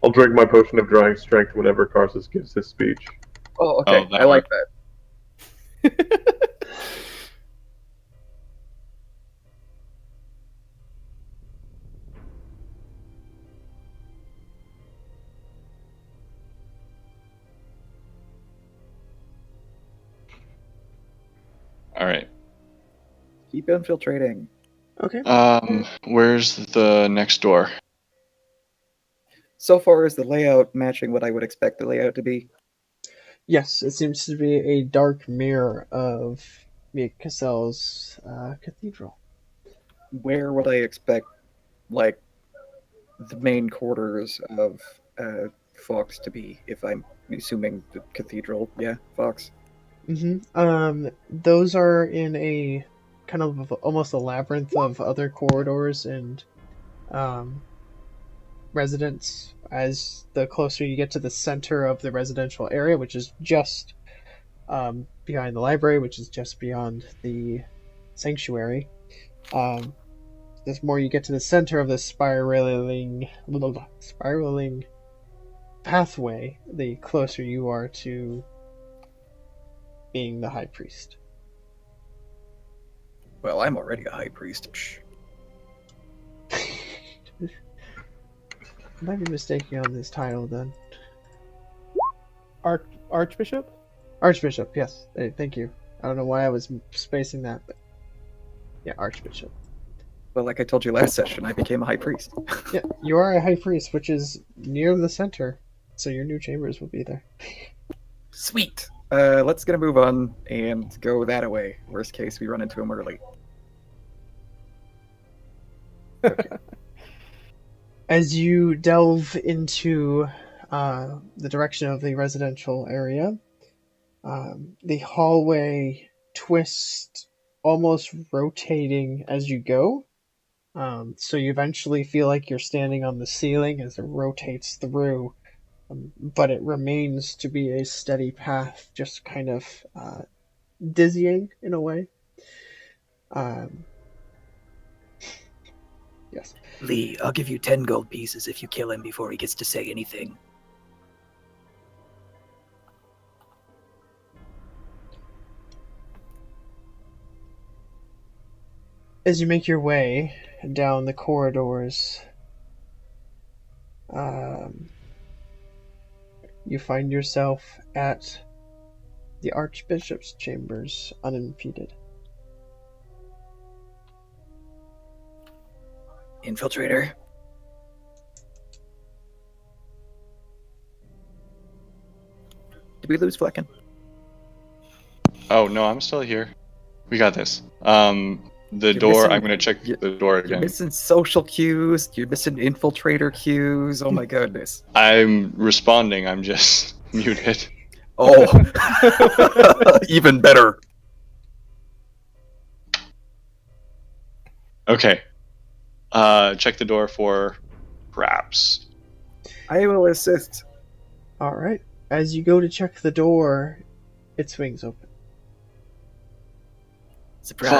I'll drink my potion of drying strength whenever Karsus gives his speech. Oh, okay. that I like works. that. All right. Keep infiltrating. Okay. Where's the next door? So far, is the layout matching what I would expect the layout to be? Yes, it seems to be a dark mirror of Mia Cassell's cathedral. Where would I expect, like, the main quarters of Fox to be, if I'm assuming the cathedral? Yeah, Fox. Those are in a kind of almost a labyrinth of other corridors and residents. As the closer you get to the center of the residential area, which is just behind the library, which is just beyond the sanctuary, the more you get to the center of the spiraling pathway, the closer you are to being the high priest. Well, I'm already a high priest. Psh. I might be mistaken on this title then. Archbishop? Archbishop, yes. Thank you. I don't know why I was spacing that, but yeah, Archbishop. Well, like I told you last session, I became a high priest. Yeah, you are a high priest, which is near the center, so your new chambers will be there. Sweet. Let's get a move on and go that way. Worst case, we run into him early. As you delve into the direction of the residential area, the hallway twists, almost rotating as you go. So you eventually feel like you're standing on the ceiling as it rotates through, but it remains to be a steady path, just kind of dizzying in a way. Yes. Lee, I'll give you 10 gold pieces if you kill him before he gets to say anything. As you make your way down the corridors, you find yourself at the Archbishop's chambers unimpeded. Infiltrator. Did we lose Flecken? Oh no, I'm still here. We got this. The You're door. missing- I'm gonna check the door You're again. missing social cues. You're missing infiltrator cues. Oh my goodness. I'm responding. I'm just muted. Oh, even better. Okay. Check the door for traps. I will assist. Alright. As you go to check the door, it swings open. Surprise.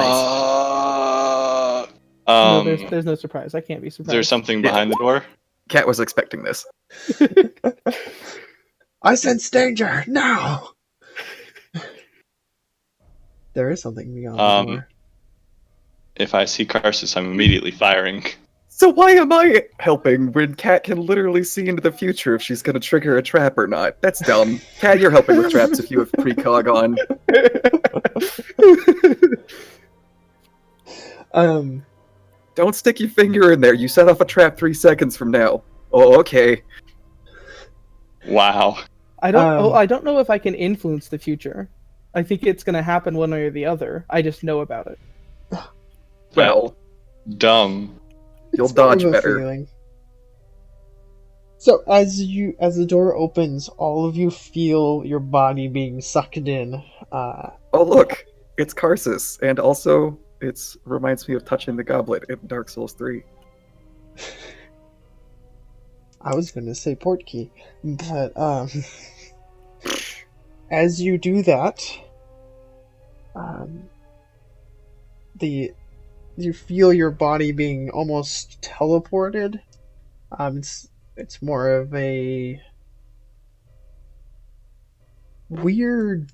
No, there's no surprise. I can't be Is surprised. there something behind the door? Cat was expecting this. I sense danger now. There is something beyond the door. If I see Karsus, I'm immediately firing. So why am I helping when Cat can literally see into the future if she's gonna trigger a trap or not? That's dumb. Cat, you're helping with traps if you have precog on. Don't stick your finger in there. You set off a trap 3 seconds from now. Oh, okay. Wow. I don't know if I can influence the future. I think it's going to happen one way or the other. I just know about it. Well, dumb. You'll It's more dodge of a better. feeling. So as the door opens, all of you feel your body being sucked in. Oh look, it's Karsus, and also it reminds me of touching the goblet in Dark Souls 3. I was gonna say Portkey, but as you do that, you feel your body being almost teleported. It's more of a weird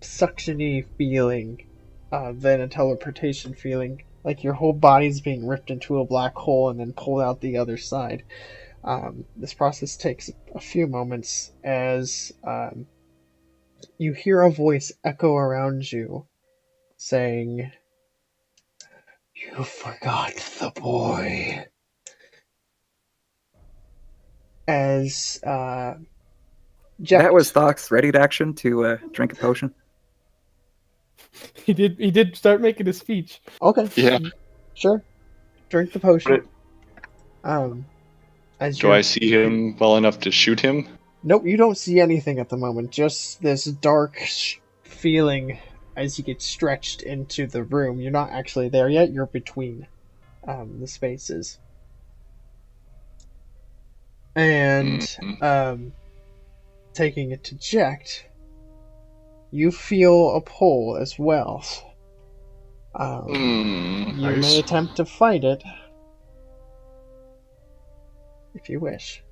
suctiony feeling than a teleportation feeling. Like your whole body's being ripped into a black hole and then pulled out the other side. This process takes a few moments as you hear a voice echo around you saying, "You forgot the boy." As Jack... That was Thox ready to action to drink a potion. He did start making a speech. Okay. Yeah. Sure. Drink the potion. Do I see him well enough to shoot him? Nope, you don't see anything at the moment. Just this dark feeling as you get stretched into the room. You're not actually there yet. You're between the spaces. And taking it to Jekt, you feel a pull as well. You may attempt to fight it if you wish.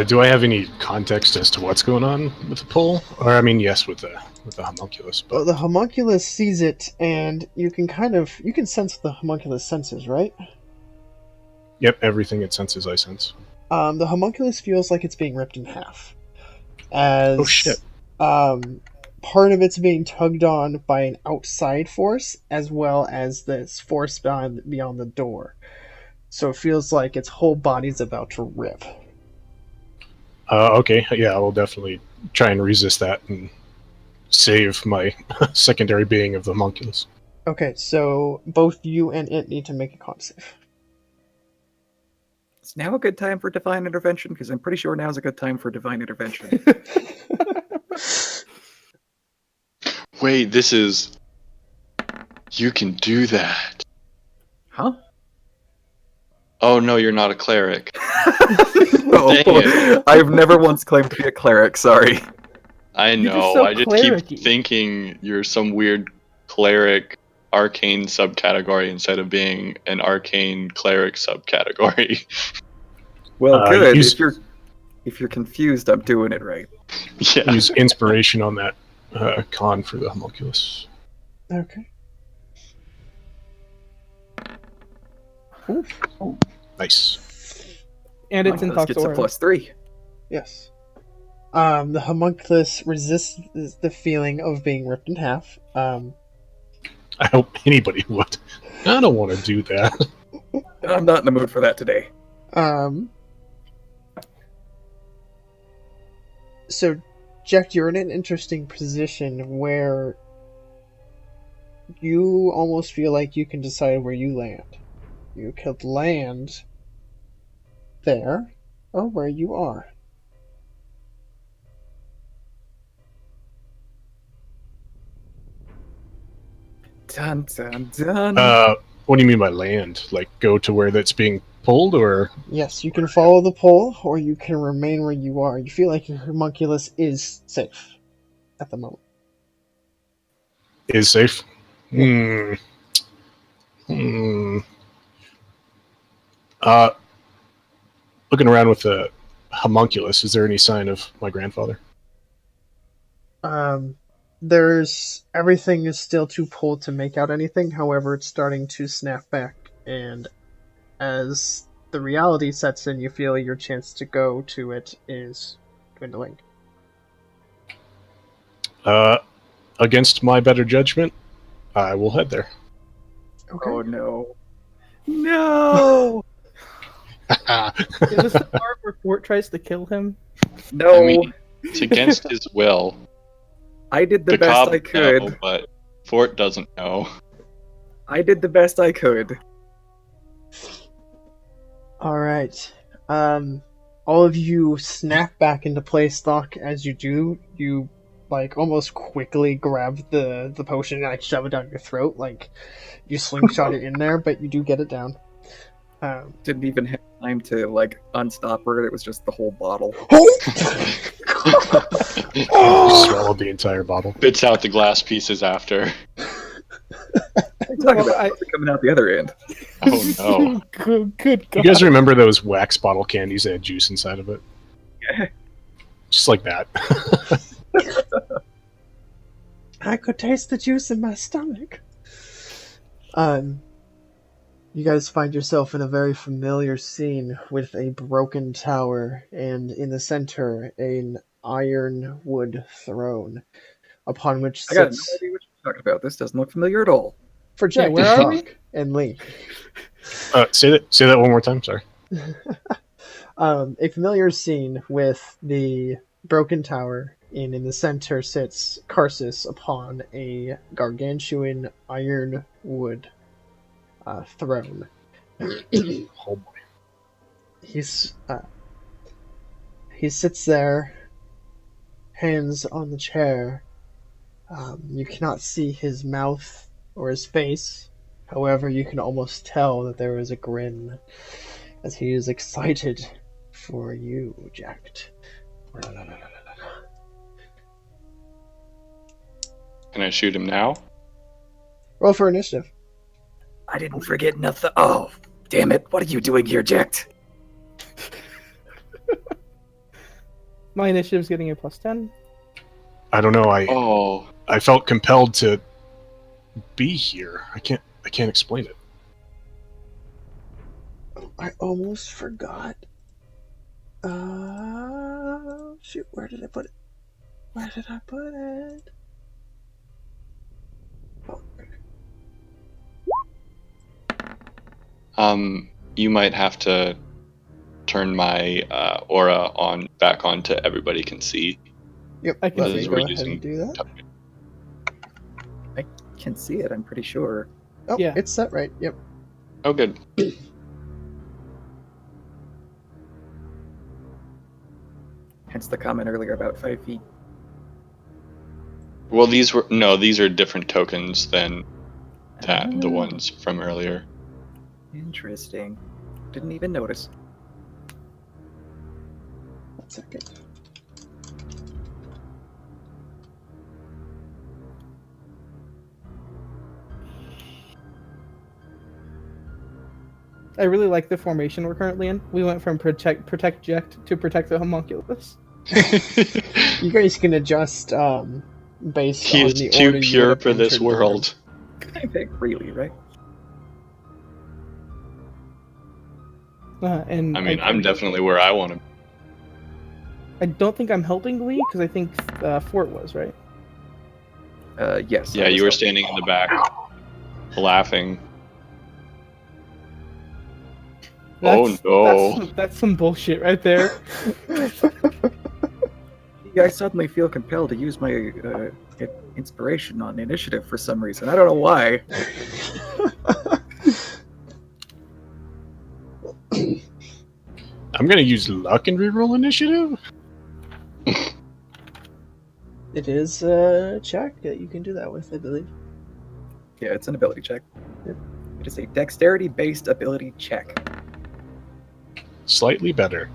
Do I have any context as to what's going on with the pull? Or I mean, yes, with the homunculus. But... Well, the homunculus sees it, and you can sense the homunculus senses, right? Yep, everything it senses, I sense. The homunculus feels like it's being ripped in half. As, oh shit. Part of it's being tugged on by an outside force, as well as this force beyond the door. So it feels like its whole body's about to rip. Okay, yeah, I will definitely try and resist that and save my secondary being of the homunculus. Okay, so both you and it need to make a con save. Is now a good time for divine intervention? Because I'm pretty sure now's a good time for divine intervention. Wait, this is... You can do that. Huh? Oh no, you're not a cleric. Oh, I've never once claimed to be a cleric, sorry. I You're know, just so I just cleric-y. keep thinking you're some weird cleric arcane subcategory instead of being an arcane cleric subcategory. Well, good. If you're confused, I'm doing it right. Yeah. Use inspiration on that con for the homunculus. Okay. Ooh. Nice. And it's in This gets a Thoxora. +3. Yes. The homunculus resists the feeling of being ripped in half. I hope anybody would. I don't want to do that. I'm not in the mood for that today. So, Jack, you're in an interesting position where you almost feel like you can decide where you land. You could land there, or where you are. Dun dun dun. What do you mean by land? Like go to where that's being pulled, or? Yes, you can follow the pole, or you can remain where you are. You feel like your homunculus is safe at the moment. Is safe? Looking around with the homunculus, is there any sign of my grandfather? There's everything is still too pulled to make out anything. However, it's starting to snap back, and as the reality sets in, you feel your chance to go to it is dwindling. Against my better judgment, I will head there. Okay. Oh no. No! Is this the part where Fort tries to kill him? No! I mean, it's against his will. I did the best Cobb I could. know, but Fort doesn't know. I did the best I could. Alright. All of you snap back into place lock. As you do, you almost quickly grab the potion and shove it down your throat. You slingshot it in there, but you do get it down. Didn't even have time to unstop her. It was just the whole bottle. You swallowed the entire bottle. Bits out the glass pieces after. Talk about coming out the other end. Oh no. Good God. You guys remember those wax bottle candies that had juice inside of it? Yeah. Just like that. I could taste the juice in my stomach. You guys find yourself in a very familiar scene with a broken tower, and in the center, an iron wood throne, upon which I got no sits idea what you're talking about. This doesn't look familiar at all. for Jack where to are we? talk and Link. Say that one more time. Sorry. A familiar scene with the broken tower, and in the center sits Karsus upon a gargantuan iron wood throne. Oh boy. He sits there, hands on the chair. You cannot see his mouth or his face. However, you can almost tell that there is a grin as he is excited for you, Jacked. Can I shoot him now? Roll for initiative. I didn't forget nothing. Oh, damn it. What are you doing here, Jacked? My initiative's getting a +10. I don't know. Oh, I felt compelled to be here. I can't explain it. I almost forgot. Shoot, where did I put it? Where did I put it? Oh. You might have to turn my aura back on to everybody can see. Yep, I can let see. me We're go ahead using- and do that. I can see it, I'm pretty sure. Oh, Yeah. it's set right. Yep. Oh, good. Hence the comment earlier about 5 feet. Well, these are different tokens than the Ah, ones from earlier. Interesting. Didn't even notice. 1 second. I really like the formation we're currently in. We went from protect Ject to protect the homunculus. You guys can adjust based He on is the too order you pure would have for this entered the world. I think really, right? And I mean, I'm definitely where I want to. I don't think I'm helping Lee because I think Fort was right. Yes. Yeah, I was you were helping. standing in the back, laughing. That's, Oh, no. That's some bullshit right there. I suddenly feel compelled to use my inspiration on initiative for some reason. I don't know why. I'm gonna use luck and reroll initiative. It is a check that you can do that with, I believe. Yeah, it's an ability check. Yep. It is a dexterity-based ability check. Slightly better.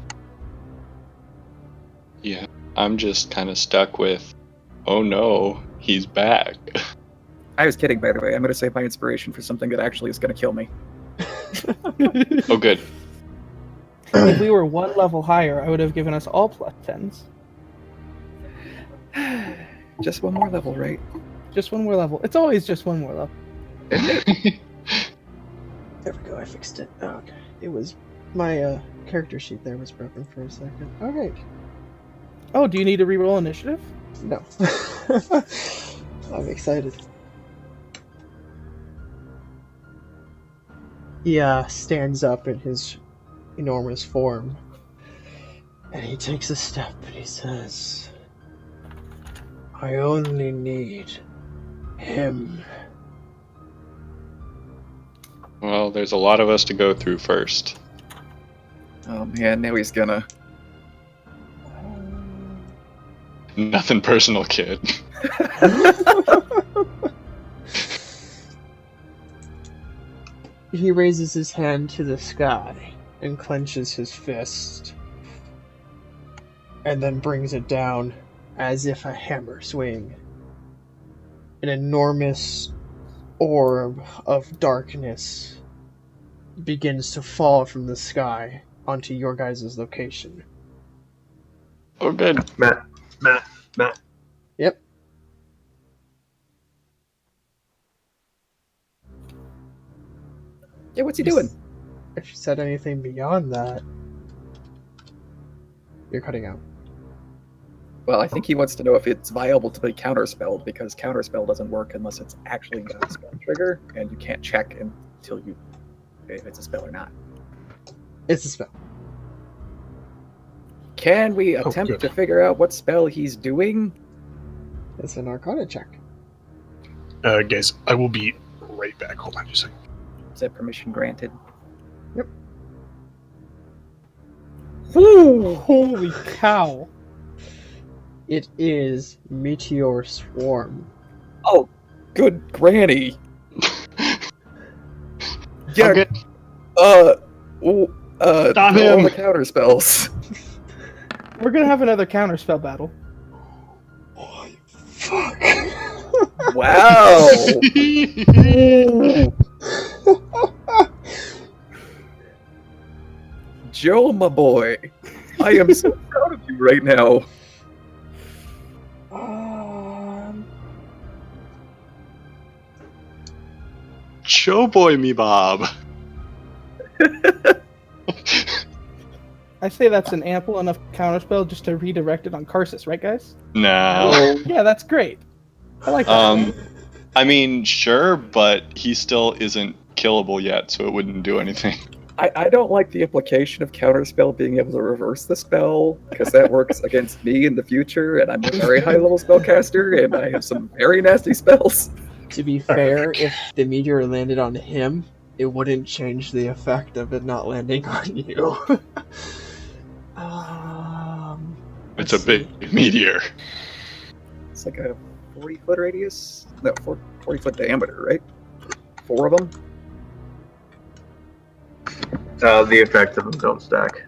Yeah, I'm just kind of stuck with, oh no, he's back. I was kidding, by the way. I'm going to save my inspiration for something that actually is going to kill me. Oh, good. If we were one level higher, I would have given us all plus 10s. Just one more level, right? Just one more level. It's always just one more level. There we go, I fixed it. Oh, okay. It was my character sheet there was broken for a second. Alright. Oh, do you need to reroll initiative? No. I'm excited. He stands up in his enormous form. And he takes a step and he says, I only need him. Well, there's a lot of us to go through first. Oh man, now he's gonna. Nothing personal, kid. He raises his hand to the sky and clenches his fist. And then brings it down as if a hammer swing. An enormous orb of darkness begins to fall from the sky onto your guys' location. Oh, good. Matt. Yep. Yeah, what's he doing? If you said anything beyond that, you're cutting out. Well, I think he wants to know if it's viable to be counterspelled, because counterspell doesn't work unless it's actually got a spell trigger, and you can't check until you if it's a spell or not. It's a spell. Can we attempt good. to figure out what spell he's doing? It's an Arcana check. Guys, I will be right back. Hold on just a second. Is that permission granted? Ooh, holy cow. It is Meteor Swarm. Oh, good granny. Yeah. Okay. Stop All him. the counter spells. We're gonna have another counterspell battle. Fuck. Wow. Joe, my boy, I am so proud of you right now. Show boy me, Bob. I say that's an ample enough counterspell just to redirect it on Karsus, right, guys? No. Yeah, that's great. I like that. I mean, sure, but he still isn't killable yet, so it wouldn't do anything. I don't like the implication of counterspell being able to reverse the spell, because that works against me in the future, and I'm a very high level spellcaster, and I have some very nasty spells. To be fair, if the meteor landed on him, it wouldn't change the effect of it not landing on you. It's a big meteor. It's like a 40-foot radius? No, 40-foot diameter, right? 4 of them? The effects of them don't stack.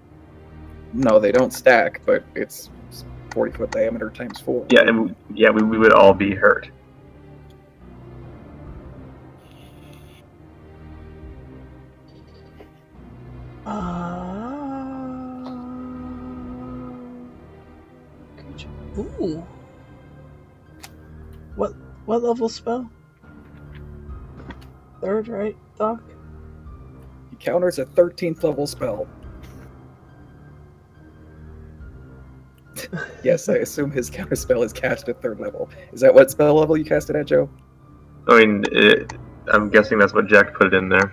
No, they don't stack, but it's 40-foot diameter times 4. Yeah, and we would all be hurt. Ooh. What level spell? 3rd, right, Doc? He counters a 13th level spell. Yes, I assume his counterspell is cast at 3rd level. Is that what spell level you cast it at, Joe? I mean, I'm guessing that's what Jack put in there.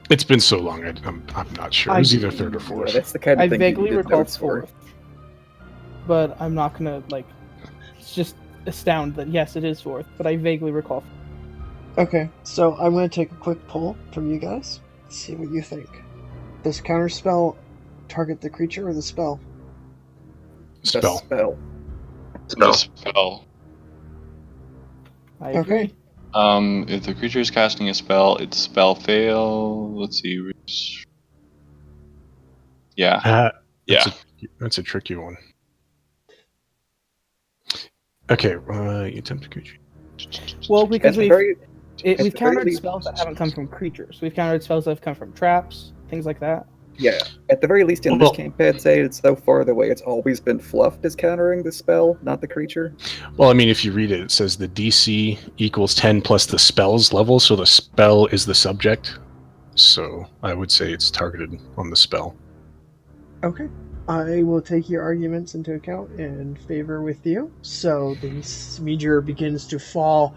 It's been so long, I'm not sure. It was either 3rd or 4th. Yeah, that's the kind of I thing vaguely you need recall notes for. 4th. But I'm not gonna, just astound that yes, it is 4th, but I vaguely recall. Okay, so I'm going to take a quick poll from you guys. See what you think. Does counterspell target the creature or the spell? Spell. Spell. The spell. I agree. Okay. If the creature is casting a spell, its spell fail. Let's see. Yeah. That's a tricky one. Okay, you attempt to creature. Well, because At the very, we've the very countered least- spells that haven't come from creatures. We've countered spells that have come from traps, things like that. yeah, at the very least in this Well- campaign, say it's so far the way it's always been fluffed as countering the spell, not the creature. Well, I mean, if you read it, it says the DC equals 10 plus the spell's level, so the spell is the subject. So I would say it's targeted on the spell. Okay. I will take your arguments into account in favor with you. So the meteor begins to fall,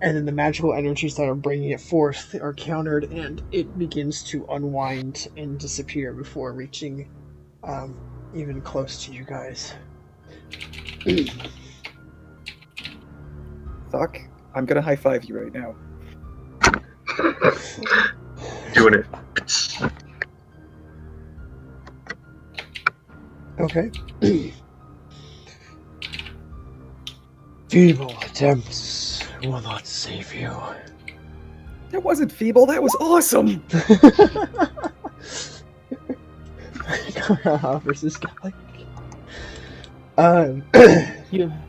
and then the magical energies that are bringing it forth are countered, and it begins to unwind and disappear before reaching even close to you guys. Fuck, I'm gonna high five you right now. Doing it. Okay. Feeble attempts will not save you. That wasn't feeble, that was awesome! Versus Gallic.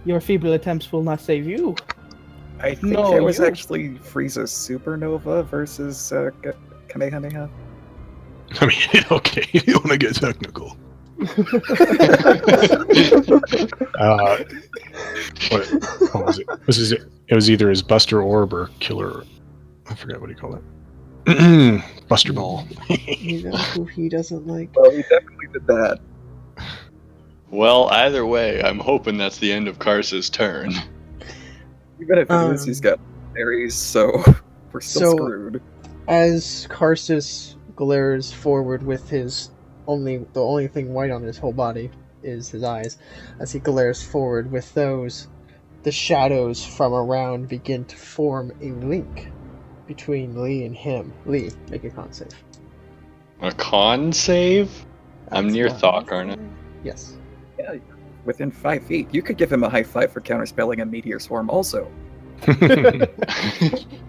Your feeble attempts will not save you. I think No, it was you- actually Frieza's supernova versus Kamehameha. I mean, okay, you want to get technical. What was it? It was either his Buster Orb or Killer. I forgot what he called it. Buster Ball. You know who he doesn't like? Well, he definitely did that. Well, either way, I'm hoping that's the end of Karsa's turn. Even if it is, he's got Ares, so we're still So- screwed. As Karsus glares forward with his the only thing white on his whole body is his eyes. As he glares forward with those, the shadows from around begin to form a link between Lee and him. Lee, make a con save. A con save? I'm That's near fine. Thok, aren't I? Yes. Yeah, within 5 feet. You could give him a high five for counterspelling a meteor swarm also.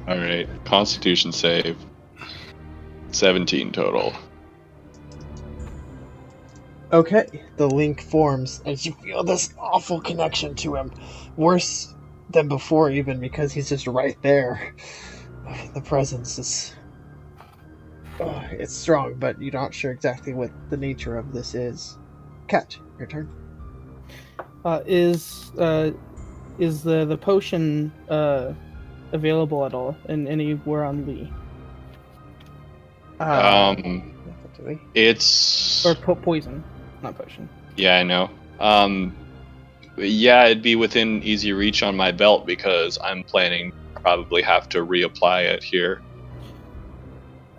Alright, Constitution save. 17 total. Okay, the link forms as you feel this awful connection to him. Worse than before, even, because he's just right there. The presence is. It's strong, but you're not sure exactly what the nature of this is. Cat, your turn. Is the potion available at all in anywhere on Lee? It's Or poison, not potion. yeah, I know. Yeah, it'd be within easy reach on my belt because I'm planning to probably have to reapply it here.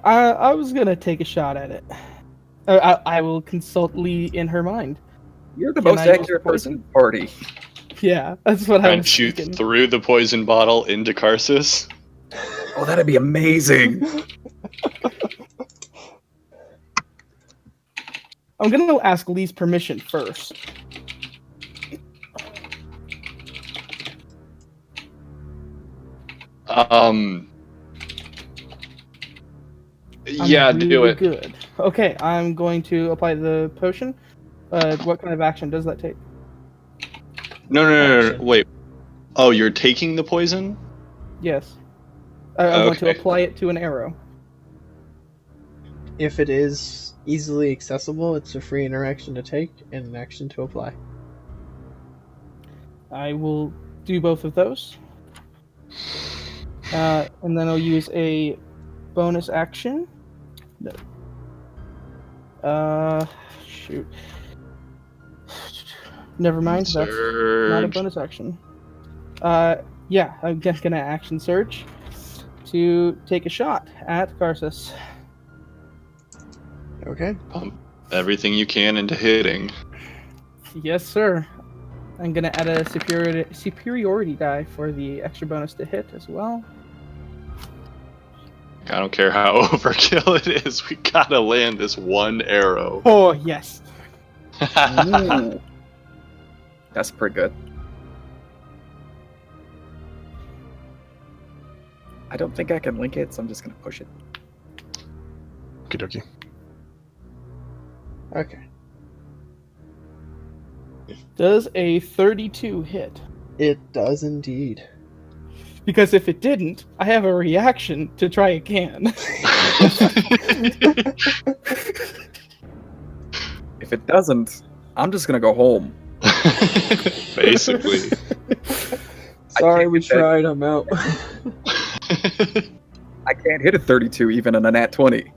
I was gonna take a shot at it. I will consult Lee in her mind. You're the Can most I use accurate poison? person in the party. Yeah, that's what I Try and was shoot thinking. through the poison bottle into Karsus. Oh, that'd be amazing. I'm gonna ask Lee's permission first. Yeah, I'm do really it. Good. Okay, I'm going to apply the potion. What kind of action does that take? No, wait. Oh, you're taking the poison? Yes. I'm going to Okay. apply it to an arrow. If it is easily accessible, it's a free interaction to take and an action to apply. I will do both of those. And then I'll use a bonus action. No. Shoot. Never mind, that's not a Surge. bonus action. Yeah, I'm just gonna action surge to take a shot at Karsus. Okay. Pump everything you can into hitting. Yes, sir. I'm gonna add a superiority die for the extra bonus to hit as well. I don't care how overkill it is, we gotta land this one arrow. Oh, yes. Ooh. That's pretty good. I don't think I can link it, so I'm just gonna push it. Okie dokie. Okay. Does a 32 hit? It does indeed. Because if it didn't, I have a reaction to try again. If it doesn't, I'm just gonna go home. Basically. Sorry, can't we get that. tried. I'm out. I can't hit a 32 even in a nat 20.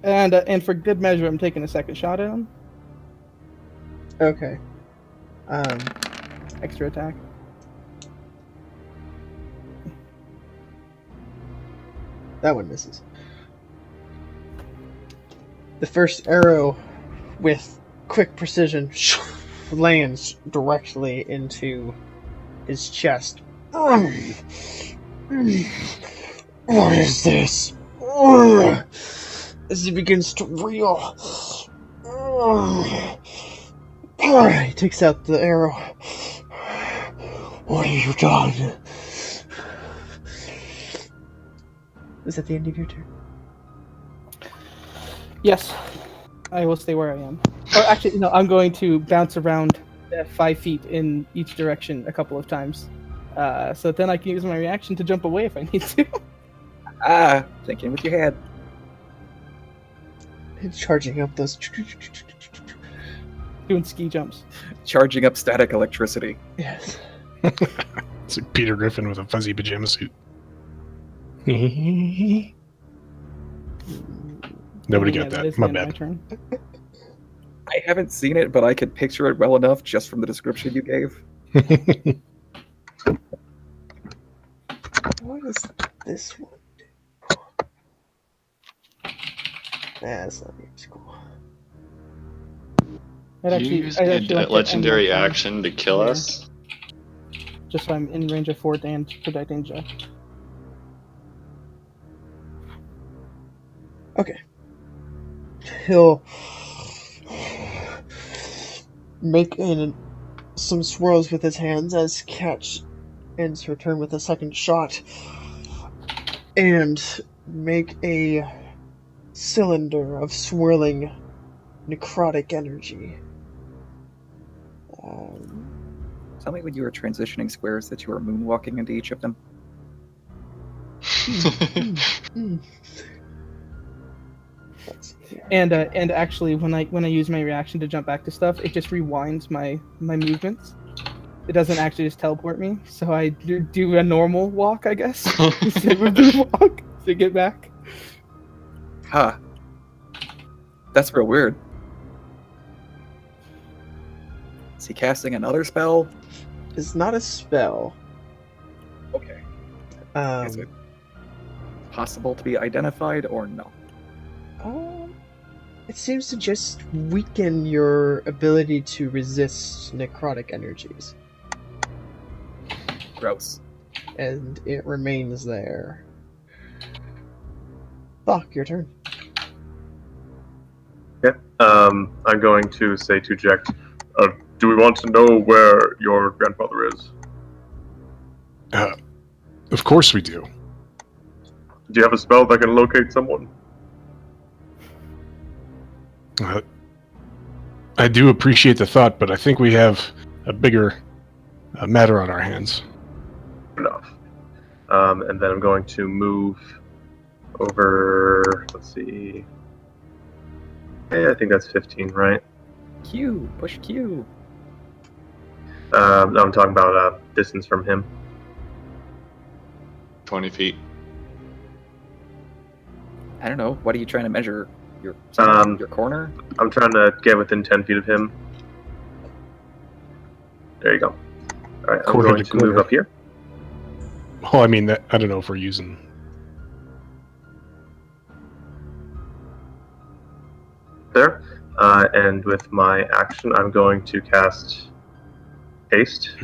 And for good measure, I'm taking a second shot at him. Okay. Extra attack. That one misses. The first arrow, with quick precision, lands directly into his chest. What is this? As he begins to reel. He takes out the arrow. What have you done? Is that the end of your turn? Yes, I will stay where I am. Or actually, no, I'm going to bounce around 5 feet in each direction a couple of times. So then I can use my reaction to jump away if I need to. Thinking with your head. It's charging up those. Doing ski jumps. Charging up static electricity. Yes. It's like Peter Griffin with a fuzzy pajama suit. Nobody got that that. is My the end of bad. turn. I haven't seen it, but I could picture it well enough just from the description you gave. What does this one do? That's not very cool. Use a legendary action to kill Yeah. us. Just so I'm in range of 4 and protecting Jack. Okay. He'll make some swirls with his hands as Catch ends her turn with a second shot, and make a cylinder of swirling necrotic energy. Tell me when you were transitioning squares that you were moonwalking into each of them. Let's see here. And actually, when I use my reaction to jump back to stuff, it just rewinds my movements. It doesn't actually just teleport me, so I do a normal walk, I guess, instead of the walk to get back. Huh. That's real weird. Is he casting another spell? It's not a spell. Okay. Is it possible to be identified or no? It seems to just weaken your ability to resist necrotic energies. Gross. And it remains there. Fuck, your turn. Okay. I'm going to say to Jack, do we want to know where your grandfather is? Of course we do. Do you have a spell that can locate someone? I do appreciate the thought, but I think we have a bigger matter on our hands. Enough. And then I'm going to move over. Let's see. I think that's 15, right? Q. Push Q. I'm talking about distance from him. 20 feet. I don't know. What are you trying to measure? Your corner? I'm trying to get within 10 feet of him. There you go. All right, I'm Quarter going to to move quarter. up here. Oh, I mean, I don't know if we're using... There. And with my action, I'm going to cast Haste.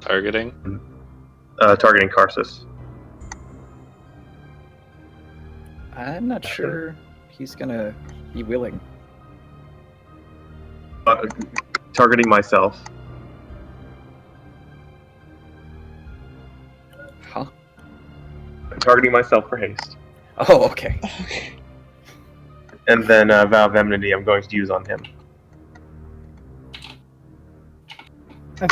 Targeting. Targeting Karsus. I'm not sure he's gonna be willing. Targeting myself. Huh? I'm targeting myself for haste. Oh, okay. And then Vow of Enmity I'm going to use on him.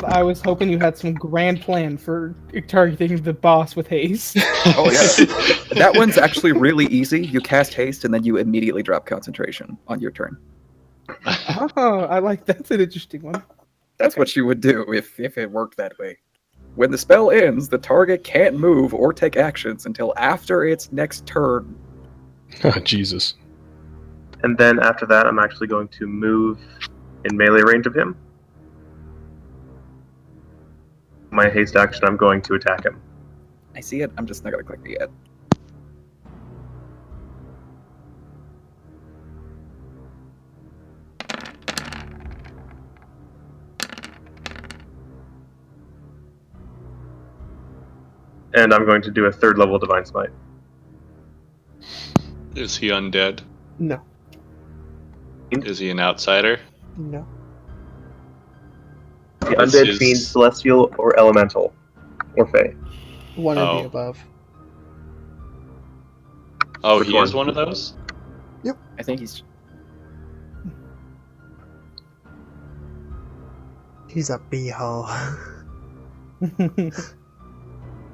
I was hoping you had some grand plan for targeting the boss with haste. Oh yeah, that one's actually really easy. You cast haste and then you immediately drop concentration on your turn. Oh, I like that's an interesting one. That's Okay. what you would do if it worked that way. When the spell ends, the target can't move or take actions until after its next turn. Oh, Jesus. And then after that, I'm actually going to move in melee range of him. My haste action, I'm going to attack him. I see it. I'm just not gonna click it yet. And I'm going to do a 3rd level Divine Smite. Is he undead? No. Is he an outsider? No. The What's undead, his- fiend, celestial, or elemental, or fey. One of Oh. the above. Oh, Which he one? is one of those? I think he's. He's a beehole.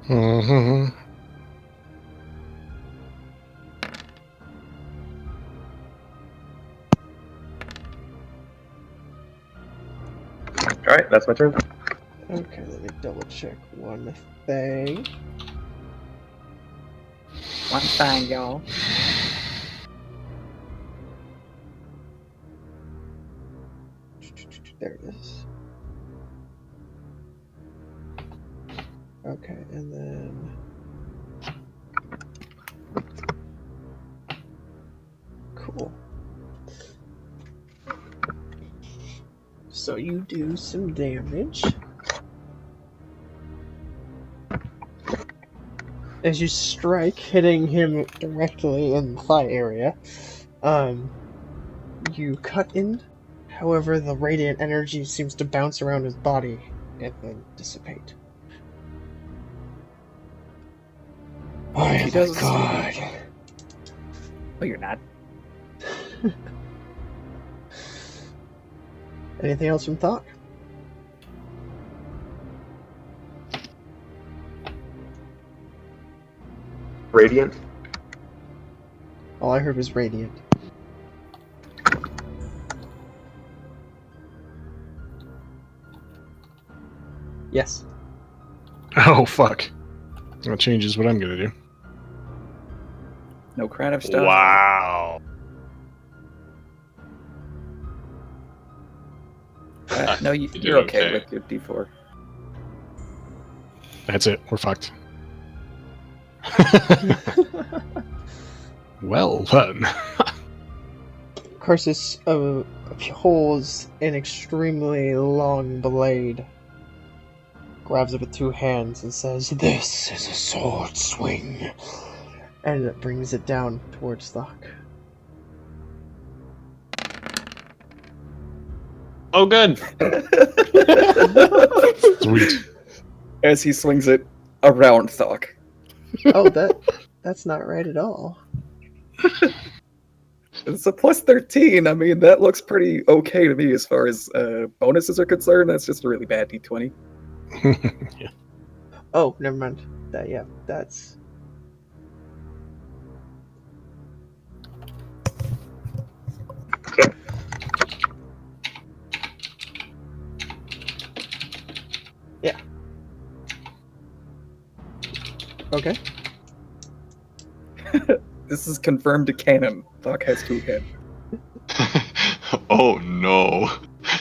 Mhm. Alright, that's my turn. Okay, let me double check one thing. One thing, y'all. There it is. Okay, and then... Cool. So you do some damage. As you strike, hitting him directly in the thigh area, you cut in. However, the radiant energy seems to bounce around his body and then dissipate. I He am does- God. Oh, you're not. Anything else from Thought? Radiant. All I heard was radiant. Yes. Oh, fuck. That changes what I'm gonna do. No crown of stuff. Wow. No, You did you're okay okay. with your D4. That's it. We're fucked. Well done. Carsus holds an extremely long blade, grabs it with 2 hands, and says, "This is a sword swing," and it brings it down towards Thok. Oh, good. Sweet. As he swings it around Thok. Oh, that's not right at all. It's a plus 13. I mean, that looks pretty okay to me as far as bonuses are concerned. That's just a really bad D20. Yeah. Oh, never mind. That's... Yeah. Okay. This is confirmed to canon. Thok has 2 heads. Oh, no.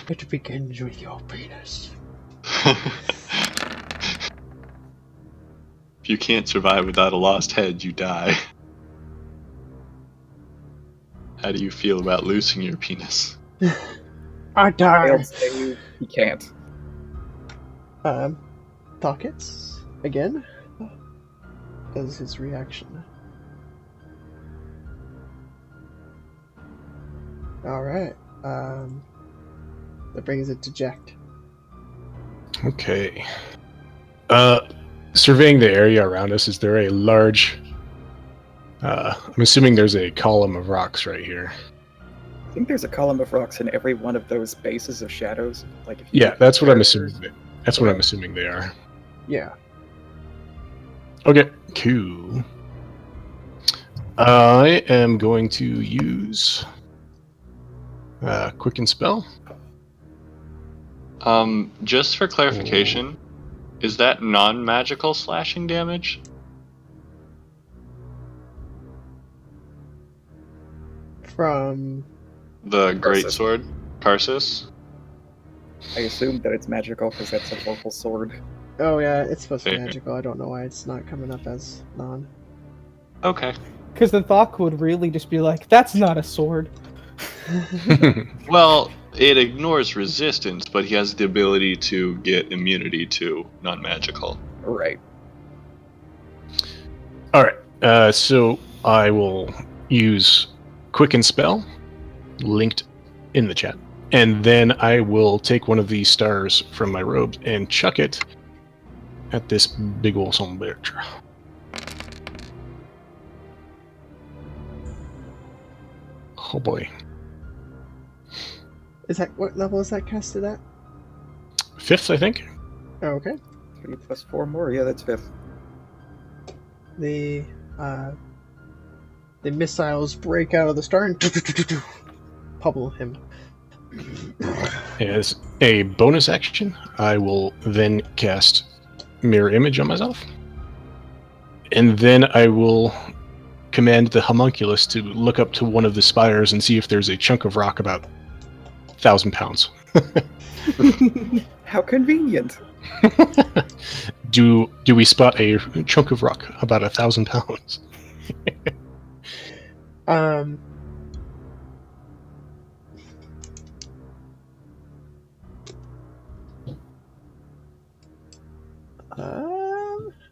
It begins with your penis. If you can't survive without a lost head, you die. How do you feel about losing your penis? I die. Failed save. He can't. Pockets again. Does his reaction. Alright. That brings it to Jack. Okay. Surveying the area around us, is there a large... I'm assuming there's a column of rocks right here. I think there's a column of rocks in every one of those bases of shadows. Like if you Yeah, that's what I'm assuming. That's what I'm assuming they are. Yeah. Okay, cool. I am going to use Quicken Spell. Just for clarification, is that non-magical slashing damage? From The great Karsus. sword, Karsus? I assume that it's magical because that's a local sword. oh yeah, it's supposed to be Fair. magical. I don't know why it's not coming up as non. Okay. Because the thought would really just be like, that's not a sword. Well, it ignores resistance, but he has the ability to get immunity to non-magical. Right. All right, so I will use Quicken Spell, linked in the chat, and then I will take one of these stars from my robes and chuck it at this big ol' sombrero. Oh boy. Is that what level is that casted at? 5th, I think. Oh, okay. 3 plus 4 more. Yeah, that's 5th. The missiles break out of the star and pummel him. As a bonus action, I will then cast Mirror Image on myself. And then I will command the homunculus to look up to one of the spires and see if there's a chunk of rock about 1,000 pounds. How convenient. Do we spot a chunk of rock about 1,000 pounds?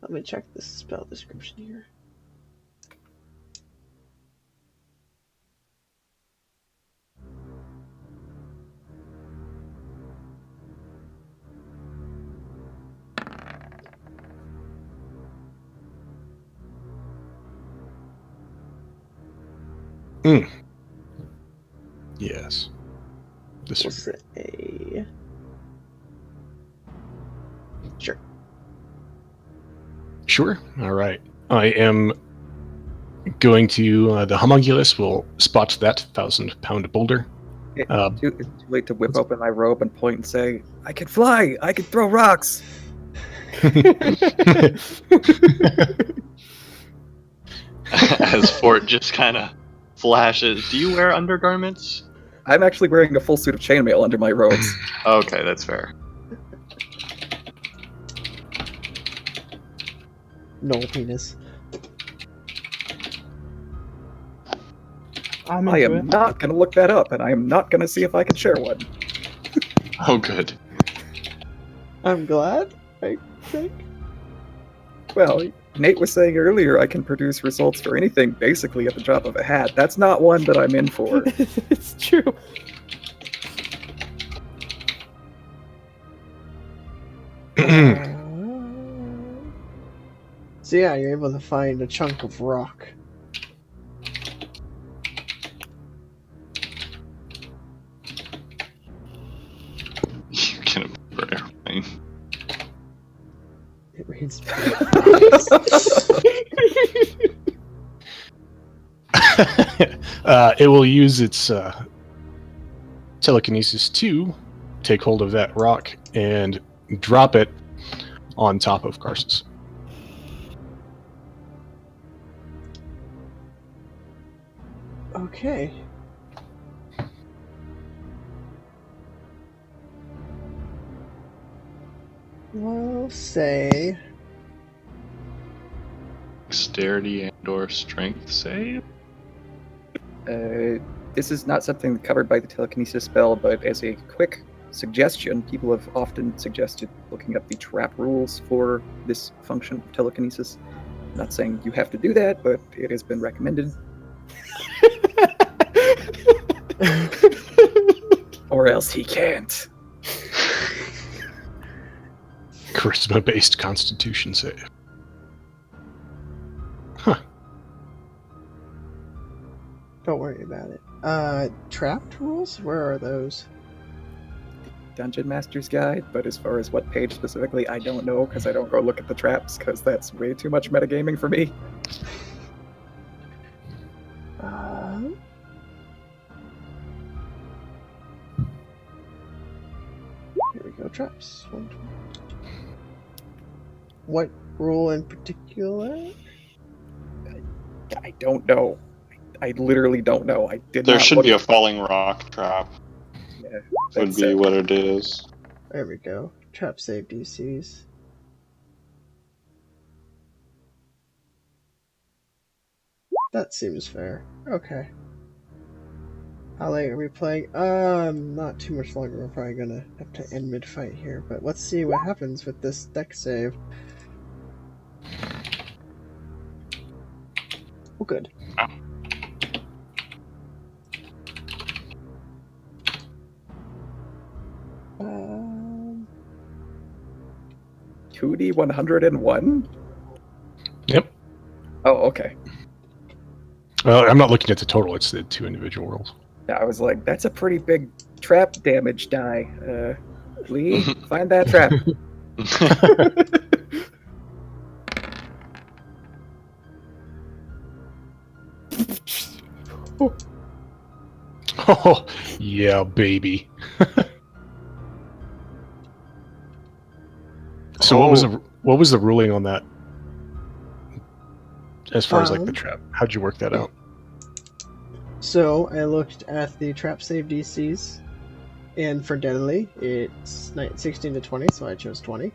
Let me check the spell description here. Yes. This We'll say sure. Sure. All right. I am going to the homunculus will spot that 1,000-pound boulder. It's too late to whip open my robe and point and say, I can fly! I can throw rocks! As Fort just kind of flashes. Do you wear undergarments? I'm actually wearing a full suit of chainmail under my robes. Okay, that's fair. No penis. I'm I into am it. not going to look that up, and I am not going to see if I can share one. Oh, good. I'm glad, I think. Well, Nate was saying earlier I can produce results for anything basically at the drop of a hat. That's not one that I'm in for. It's true. So yeah, you're able to find a chunk of rock. You're gonna for airplane. It reads. It will use its telekinesis to take hold of that rock and drop it on top of Karsus. Okay. We'll say Dexterity and/or strength save. This is not something covered by the telekinesis spell, but as a quick suggestion, people have often suggested looking up the trap rules for this function of telekinesis. I'm not saying you have to do that, but it has been recommended. Or else he can't. Charisma-based Constitution save. Huh. don't worry about it. Trapped rules? Where are those? Dungeon Master's Guide, but as far as what page specifically, I don't know because I don't go look at the traps because that's way too much metagaming for me. Here we go, traps. What rule in particular? I don't know. I literally don't know. I did There not should look be a at- falling rock trap. Yeah, Would that's be it. what it is. There we go. Trap save DCs. That seems fair. Okay. How late are we playing? Not too much longer. We're probably gonna have to end mid-fight here, but let's see what happens with this deck save. Well, good. 2D 101? Yep. Oh, okay. Well, I'm not looking at the total. It's the 2 individual rolls. Yeah, I was like, that's a pretty big trap damage die. Lee, find that trap. Oh, yeah, baby. So what was the ruling on that? As far as like the trap, how'd you work that out? So I looked at the trap save DCs, and for deadly, it's 16 to 20, so I chose 20.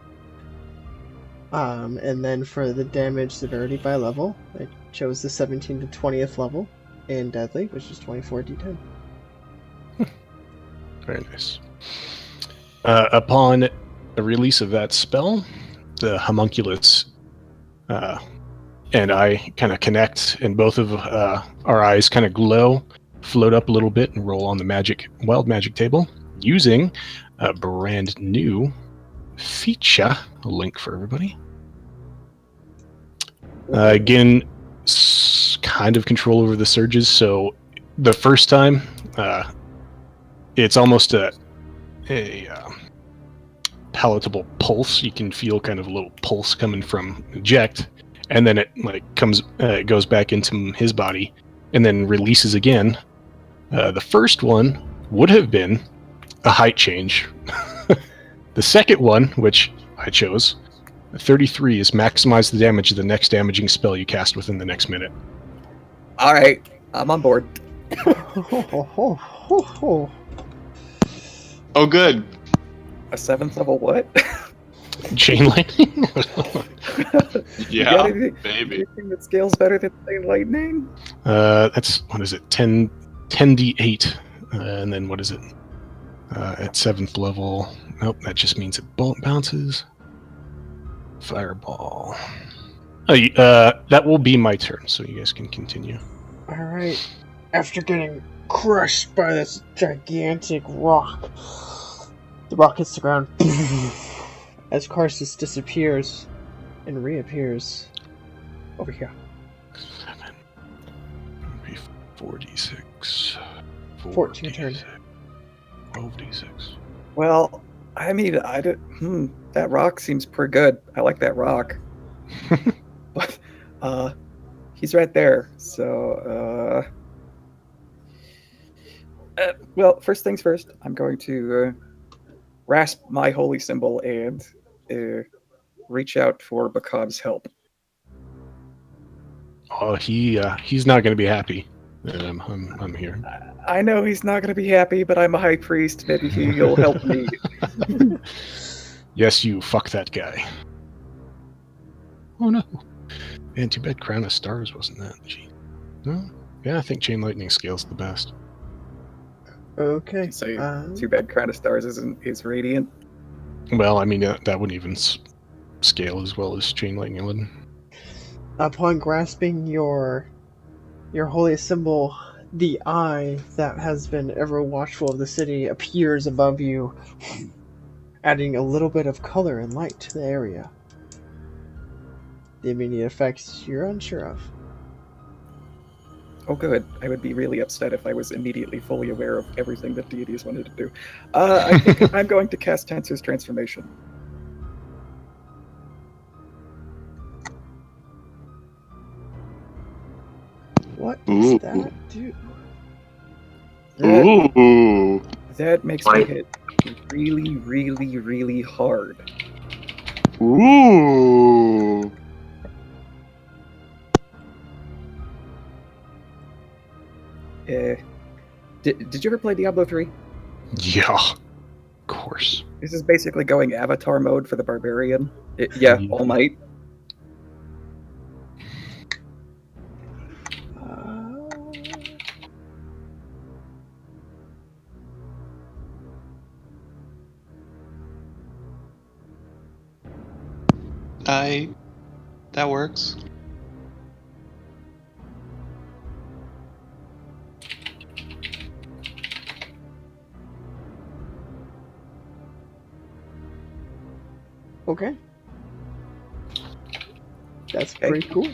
And then for the damage severity by level, I chose the 17 to 20th level, and deadly, which is 24 d10. Very nice. Upon the release of that spell, the homunculus and I kind of connect, and both of our eyes kind of glow, float up a little bit, and roll on the wild magic table using a brand new feature. A link for everybody. Again, kind of control over the surges. So the first time, it's almost a palatable pulse. You can feel kind of a little pulse coming from eject, and then it it goes back into his body, and then releases again. The first one would have been a height change. The second one, which I chose, 33, is maximize the damage of the next damaging spell you cast within the next minute. All right, I'm on board. Oh, good. A 7th level what? Chain lightning? Yeah, anything baby. that scales better than chain lightning? That's, what is it, 10d8. And then what is it? At 7th level. Nope, that just means it bounces. Fireball. That will be my turn, so you guys can continue. Alright. After getting crushed by this gigantic rock, the rock hits the ground as Karsus disappears and reappears over here. 7. 4d6. 14 turn. 12d6. Well, I mean, that rock seems pretty good. I like that rock. But he's right there. So, well, first things first, I'm going to rasp my holy symbol and reach out for Bakav's help. Oh, he's not going to be happy. I'm here. I know he's not going to be happy, but I'm a high priest. Maybe he'll help me. Yes, you fuck that guy. Oh no. Man, too bad Crown of Stars wasn't that. Gee. No? Yeah, I think Chain Lightning scales the best. Okay. So, too bad Crown of Stars is radiant. Well, I mean, that wouldn't even scale as well as Chain Lightning would. Upon grasping your holy symbol, the eye that has been ever watchful of the city appears above you, adding a little bit of color and light to the area. The immediate effects you're unsure of. Oh, good. I would be really upset if I was immediately fully aware of everything that deities wanted to do. I think I'm going to cast Tensor's Transformation. What does Ooh. that do? Ooh. That makes me hit really, really, really hard. Ooh. Did you ever play Diablo 3? Yeah, of course. This is basically going Avatar mode for the Barbarian. All Might. That works. Okay. That's pretty cool.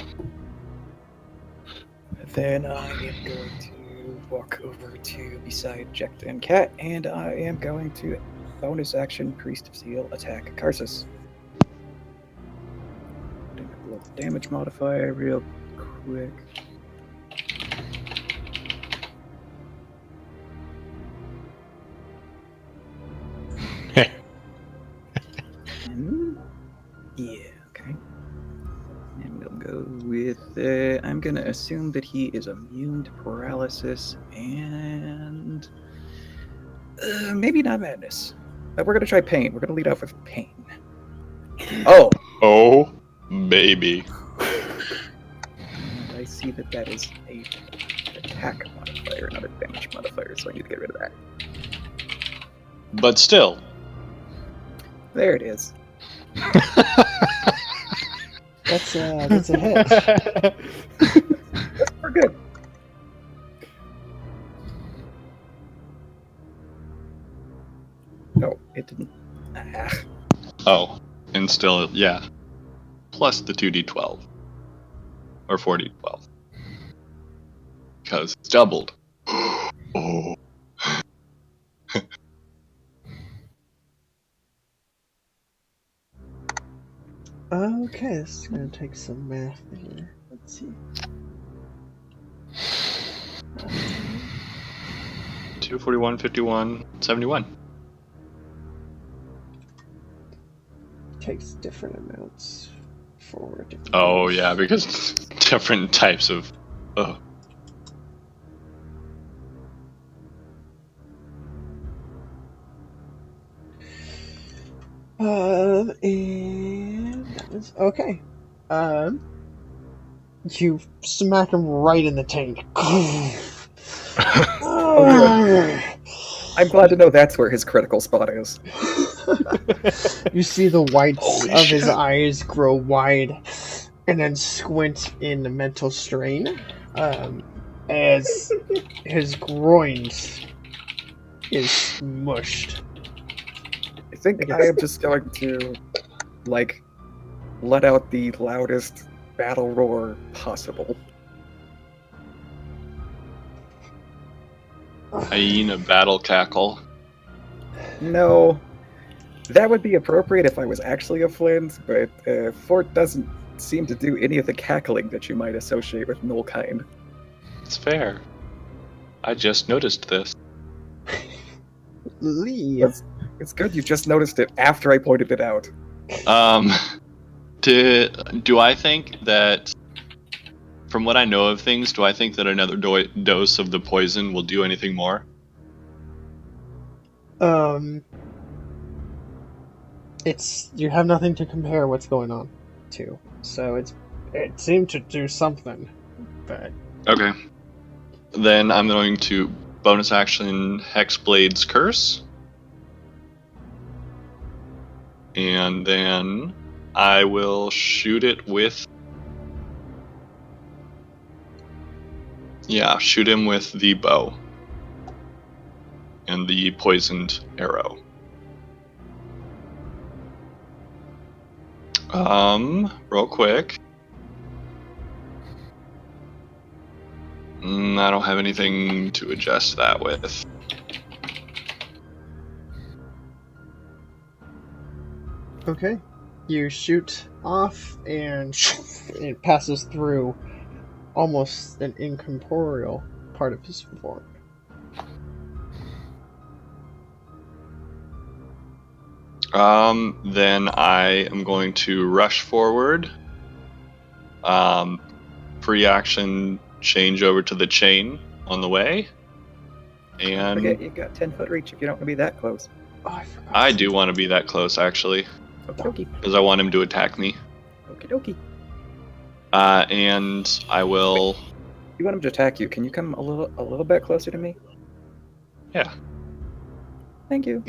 Then I am going to walk over to beside Jecht and Cat, and I am going to bonus action Priest of Zeal attack Karsus. Putting up a little damage modifier real quick. Yeah, okay. And we'll go with, I'm going to assume that he is immune to paralysis and maybe not madness. We're going to try pain. We're going to lead off with pain. Oh! Oh, baby. And I see that is a attack modifier, not a damage modifier, so I need to get rid of that. But still. There it is. That's a hit. We're good. No, it didn't. Oh, and still, yeah. Plus the 2d12. Or 4d12. Because it's doubled. Oh. Okay, this is gonna take some math here. Let's see. 241, 51, 71. Takes different amounts for different. Oh, things. yeah, because different types of. Oh. And that was okay. You smack him right in the tank. I'm glad to know that's where his critical spot is. You see the whites Holy of shit. his eyes grow wide and then squint in the mental strain as his groins is smushed. I think I am just going to, let out the loudest battle roar possible. Hyena battle cackle. No, that would be appropriate if I was actually a Flint, but Fort doesn't seem to do any of the cackling that you might associate with Nullkind. It's fair. I just noticed this. Lee. It's good you just noticed it after I pointed it out. Do I think that, from what I know of things, do I think that another dose of the poison will do anything more? It's you have nothing to compare what's going on to, so it seemed to do something, but Okay. Then I'm going to bonus action Hexblade's Curse. And then I will shoot it with... Yeah, shoot him with the bow. And the poisoned arrow. Real quick. I don't have anything to adjust that with. Okay. You shoot off, and it passes through almost an incorporeal part of his form. Then I am going to rush forward. Free action, change over to the chain on the way. And Forget you got 10-foot reach if you don't want to be that close. Oh, I forgot. I do want to be that close, actually, Okie dokie. because I want him to attack me. Okie dokie. And I will. You want him to attack you? Can you come a little bit closer to me? Yeah. Thank you.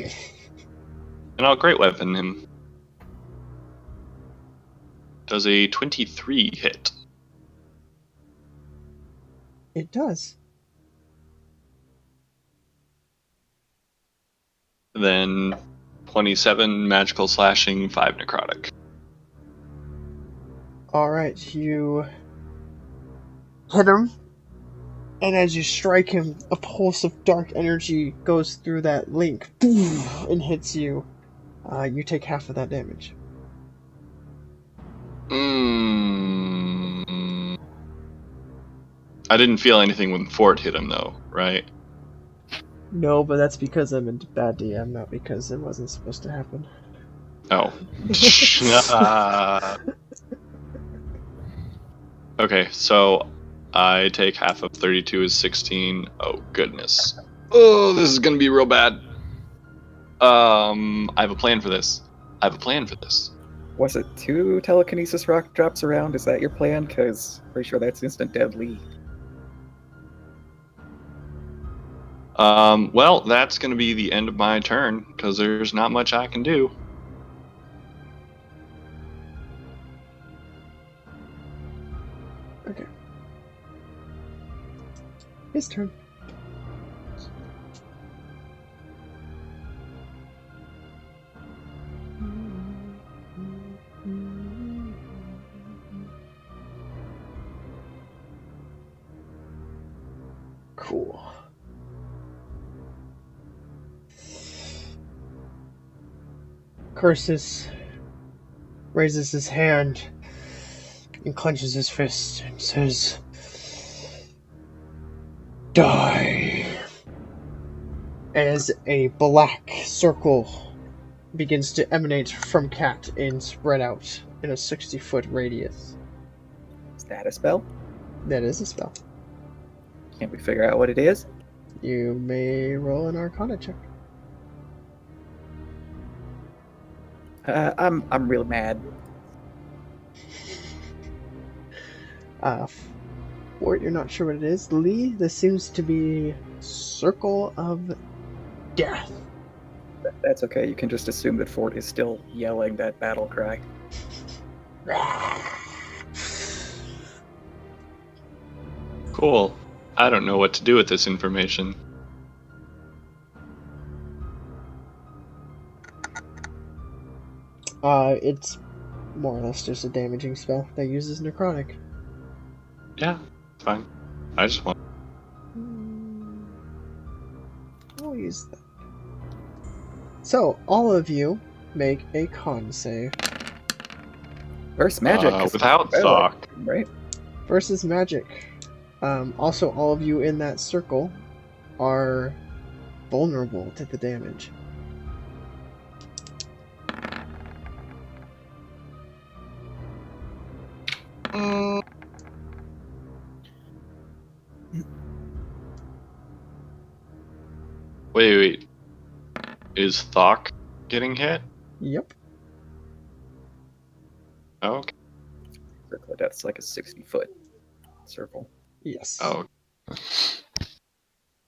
And I'll great weapon him. Does a 23 hit? It does. Then 27 magical slashing, 5 necrotic. Alright, you hit him, and as you strike him, a pulse of dark energy goes through that link and hits you. You take half of that damage. I didn't feel anything when Fort hit him, though, right? No, but that's because I'm a bad DM, not because it wasn't supposed to happen. Oh. Okay, so I take half of 32 is 16. Oh, goodness. Oh, this is gonna be real bad. I have a plan for this. Was it 2 telekinesis rock drops around? Is that your plan? Because pretty sure that's instant deadly. Well, that's gonna be the end of my turn, because there's not much I can do. Okay. His turn. Cool. Curses, raises his hand, and clenches his fist and says, "Die!" As a black circle begins to emanate from Cat and spread out in a 60-foot radius. Is that a spell? That is a spell. Can't we figure out what it is? You may roll an Arcana check. I'm real mad. Fort, you're not sure what it is. Lee, this seems to be Circle of Death. That's okay. You can just assume that Fort is still yelling that battle cry. Cool. I don't know what to do with this information. It's more or less just a damaging spell that uses necrotic. Yeah, fine. I just want. I'll use that. So, all of you make a con save. Versus magic. Without Sock. Right? Versus magic. Also, all of you in that circle are vulnerable to the damage. Wait. Is Thok getting hit? Yep. Oh, okay. Circle, that's like a 60-foot circle. Yes. Oh,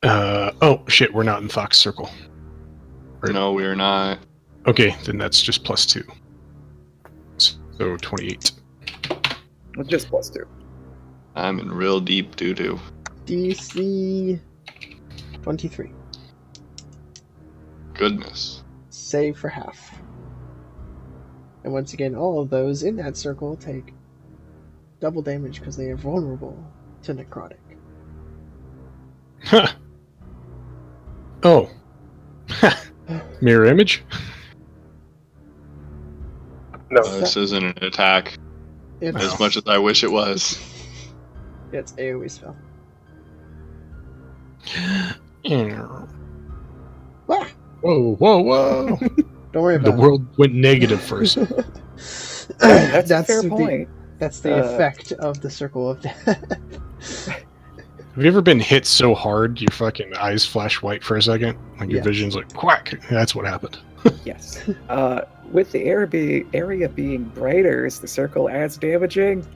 Oh shit, we're not in Fox Circle. Right. no, we're not. Okay, then that's just +2. So 28. It's just +2. I'm in real deep doo-doo. DC 23. Goodness. Save for half. And once again, all of those in that circle take double damage because they are vulnerable to necrotic. Huh. Oh. Mirror image? No. This isn't an attack It's, as much as I wish it was. it's AoE spell. Ah! Whoa, whoa, whoa! Don't worry The about world went negative for a second. it. That's a fair the, point. That's the effect of the circle of death. Have you ever been hit so hard your fucking eyes flash white for a second? Like your Yes. vision's like, quack! That's what happened. Yes. With the area being brighter, is the circle as damaging?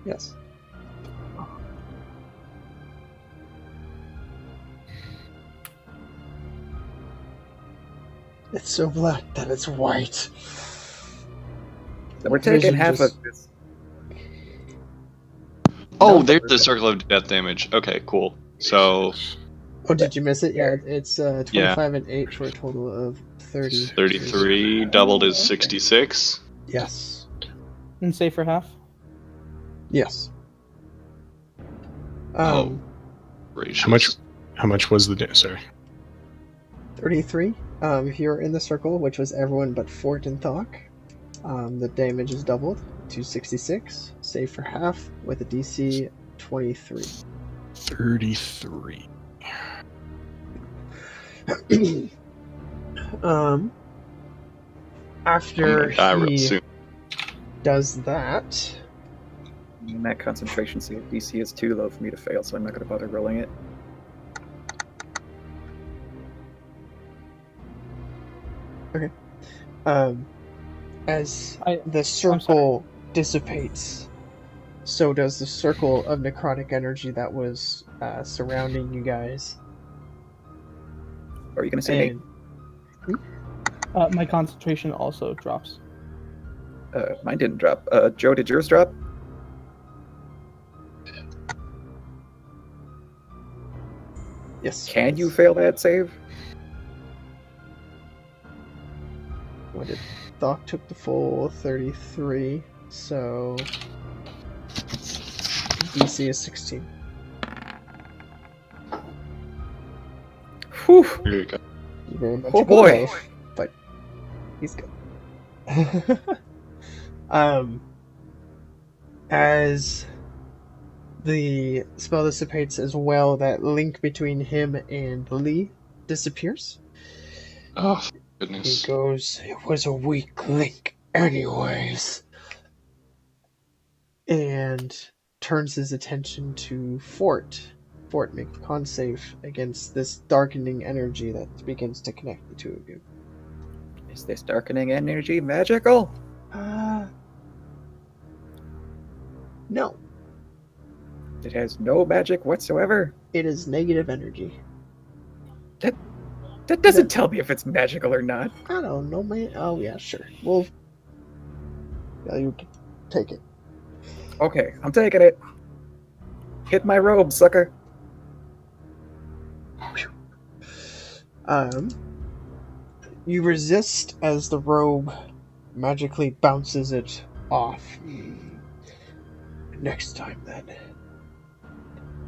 Yes. It's so black that it's white. So we're taking Vision half just- of this. Oh, No. there's the circle of death damage. Okay, cool. So Oh, did you miss it? Yeah, it's 25 and 8 for a total of 30. 33 doubled is 66. Yes. And say for half. Yes. Oh. Gracious. How much was the sorry? 33. If you're in the circle, which was everyone but Fort and Thok, the damage is doubled to 66. Save for half with a DC 23. 33. After Die real he soon. does that, And that concentration save DC is too low for me to fail, so I'm not going to bother rolling it. as I- the circle dissipates, so does the circle of necrotic energy that was surrounding you guys. Or are you going to say And My concentration also drops. mine didn't drop. Joe, did yours drop? yes, Can you fail that save? What did Thok took the full 33, so DC is 16. Whew. Here you go. You very much Oh, boy. above, but he's good. As the spell dissipates as well, that link between him and Lee disappears. Oh, He goodness. goes, "It was a weak link, anyways," and turns his attention to Fort. Fort, make a con save against this darkening energy that begins to connect the two of you. Is this darkening energy magical? No, It has no magic whatsoever. it is negative energy. That doesn't tell me if it's magical or not. I don't know, man. Oh yeah, sure. Well, yeah, you can take it. Okay, I'm taking it. Hit my robe, sucker. You resist as the robe magically bounces it off. Next time, then.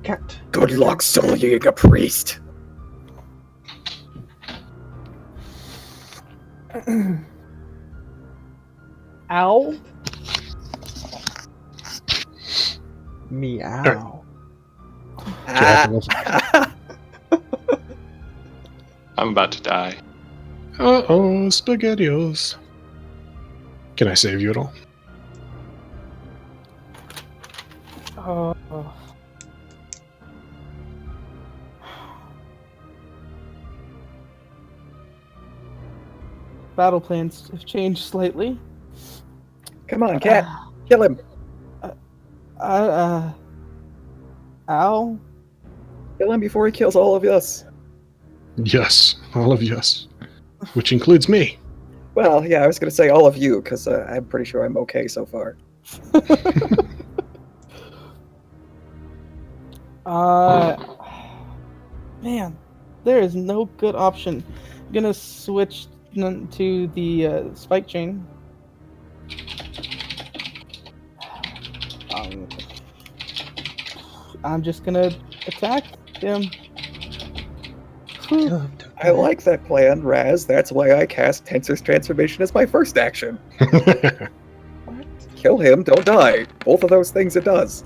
Cat. Good luck, sullying a priest. Ow. Meow. I'm about to die. Uh-oh, SpaghettiOs. Can I save you at all? Battle plans have changed slightly. Come on, cat. Kill him. Ow. Kill him before he kills all of us. Yes, all of yes. Which includes me. Well, yeah, I was going to say all of you, because I'm pretty sure I'm okay so far. Man, there is no good option. I'm gonna switch to the spike chain. I'm just gonna attack him. Kill him, don't I like that plan, Raz. That's why I cast Tensor's Transformation as my first action. What? Kill him, don't die. Both of those things it does.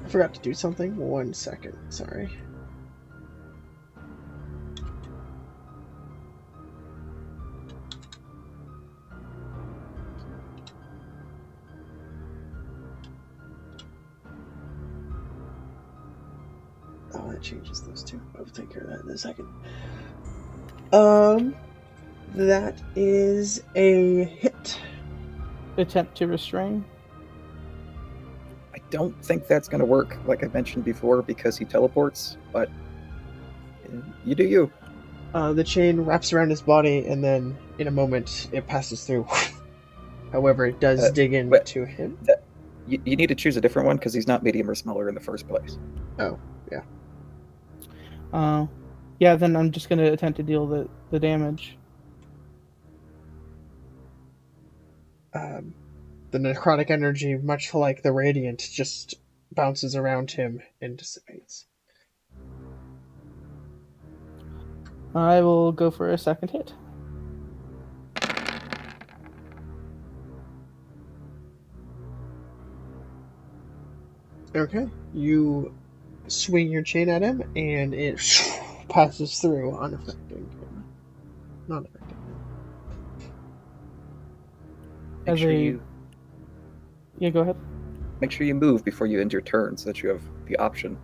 I forgot to do something. 1 second. Sorry. Oh, that changes those two. I'll take care of that in a second. That is a hit. Attempt to restrain. I don't think that's going to work, like I mentioned before, because he teleports, but you do you. The chain wraps around his body, and then in a moment it passes through. However, it does dig into him. You need to choose a different one because he's not medium or smaller in the first place. Oh, yeah. Yeah, then I'm just going to attempt to deal the damage. The necrotic energy, much like the radiant, just bounces around him and dissipates. I will go for a second hit. Okay, you swing your chain at him, and it passes through, unaffecting him. Not affecting him. Yeah, go ahead. Make sure you move before you end your turn so that you have the option.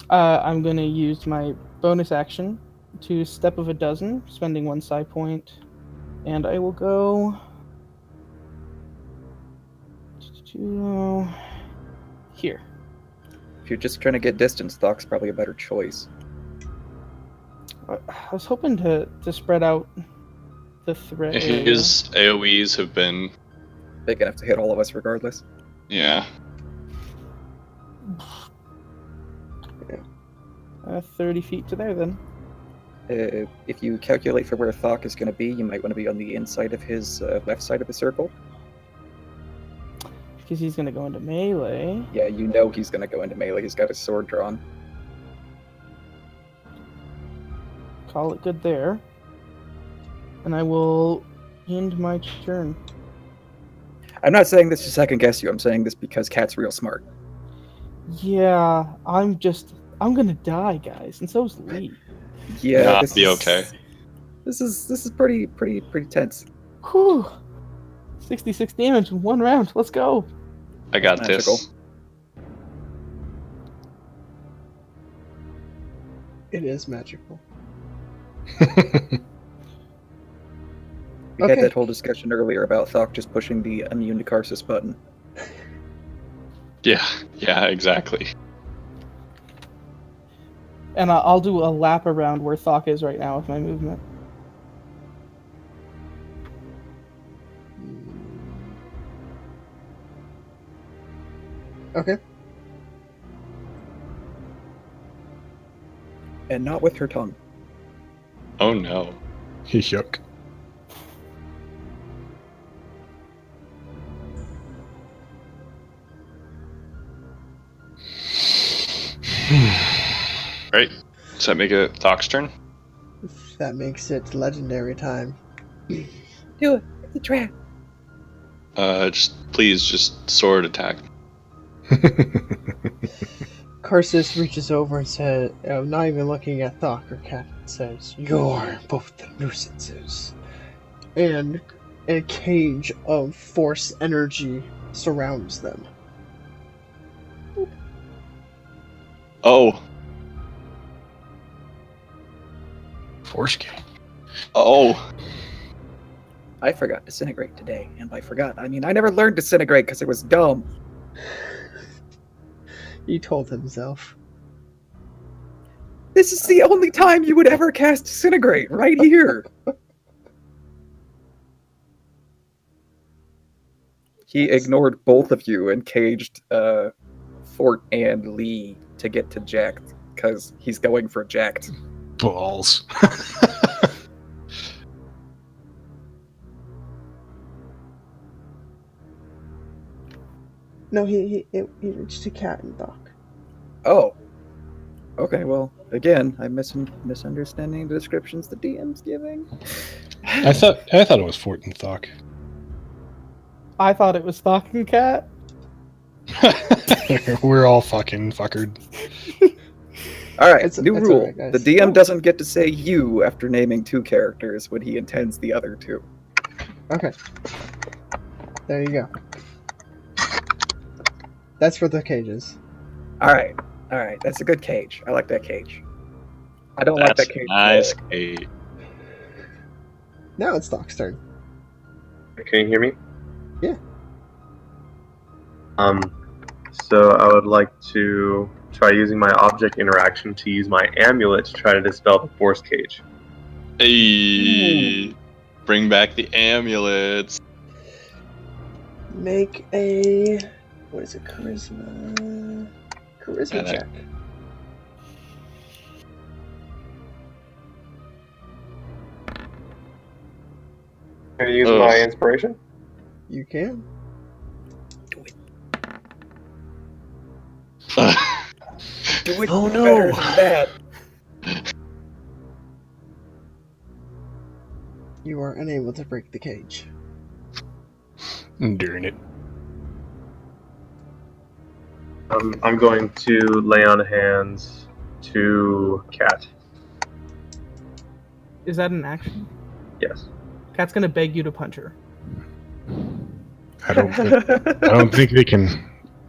I'm going to use my bonus action to step of a dozen, spending 1 side point, and I will go to here. If you're just trying to get distance, Thok's probably a better choice. I was hoping to spread out the threat. His AoEs have been big enough to hit all of us regardless. Yeah. 30 feet to there, then. If you calculate for where Thok is going to be, you might want to be on the inside of his left side of the circle. Because he's going to go into melee. Yeah, you know he's going to go into melee. He's got his sword drawn. Call it good there. And I will end my turn. I'm not saying this to second guess you. I'm saying this because Cat's real smart. Yeah, I'm gonna die, guys, and so's Lee. Yeah, this is okay. This is pretty tense. Whew. 66 damage in 1 round. Let's go. I got Magical. this. It is magical. We had that whole discussion earlier about Thok just pushing the immune to Karsus button. Yeah, exactly. And I'll do a lap around where Thok is right now with my movement. Okay. And not with her tongue. Oh no. Yuck. Right. Does that make it Thok's turn? That makes it legendary time. Do it. It's a trap. Please sword attack. Karsus reaches over and says, not even looking at Thok or Cat, says, "You're both the nuisances." And a cage of force energy surrounds them. Oh. Force game. Oh. I forgot Disintegrate today, and by forgot, I mean I never learned Disintegrate because it was dumb. He told himself. This is the only time you would ever cast Disintegrate, right here. He ignored both of you and caged Fort and Lee to get to Jacked, because he's going for Jacked. Balls. No, he reached a cat and Doc. Oh. Okay, well, again, I'm misunderstanding the descriptions the DM's giving. I thought it was Fort and Thok. I thought it was Thok and Cat. We're all fucking fuckered. All right, It's new all rule. right, guys. The DM doesn't get to say you after naming two characters when he intends the other two. Okay. There you go. That's for the cages. All right, that's a good cage. I like that cage. I don't like That's that cage. nice cage. Now it's Doc's turn. Can you hear me? Yeah. So I would like to try using my object interaction to use my amulet to try to dispel the force cage. Hey, bring back the amulets. Make a... What is it? Charisma Yeah, that- check. Can I use Ugh. my inspiration? You can. Do it Oh, no. better than that. You are unable to break the cage. Darn it. I'm going to lay on hands to Cat. Is that an action? Yes. Cat's gonna beg you to punch her. I don't think they can.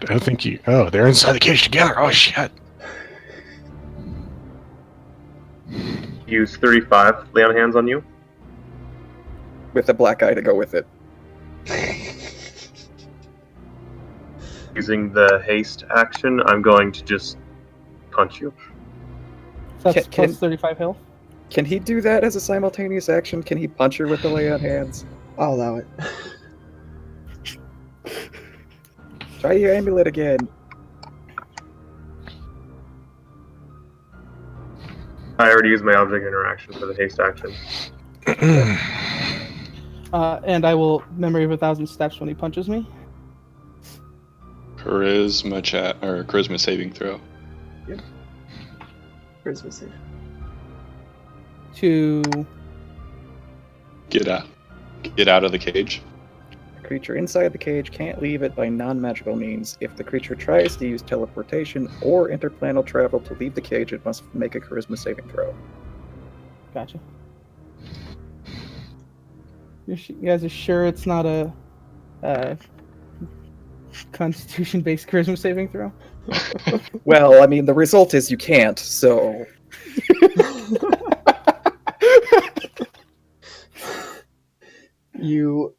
I don't think you. Oh, they're inside the cage together. Oh shit. Use 35. Lay on hands on you. With a black eye to go with it. Using the haste action, I'm going to just punch you. So that's Can- plus 35 health. Can he do that as a simultaneous action? Can he punch her with the lay on hands? I'll allow it. Try your amulet again. I already used my object interaction for the haste action. And I will memory of 1,000 steps when he punches me. Charisma saving throw. Charisma save. To Get out of the cage. The creature inside the cage can't leave it by non-magical means. If the creature tries to use teleportation or interplanar travel to leave the cage, it must make a charisma saving throw. gotcha. You guys are sure it's not a Constitution-based charisma saving throw? Well, I mean, the result is you can't, so... You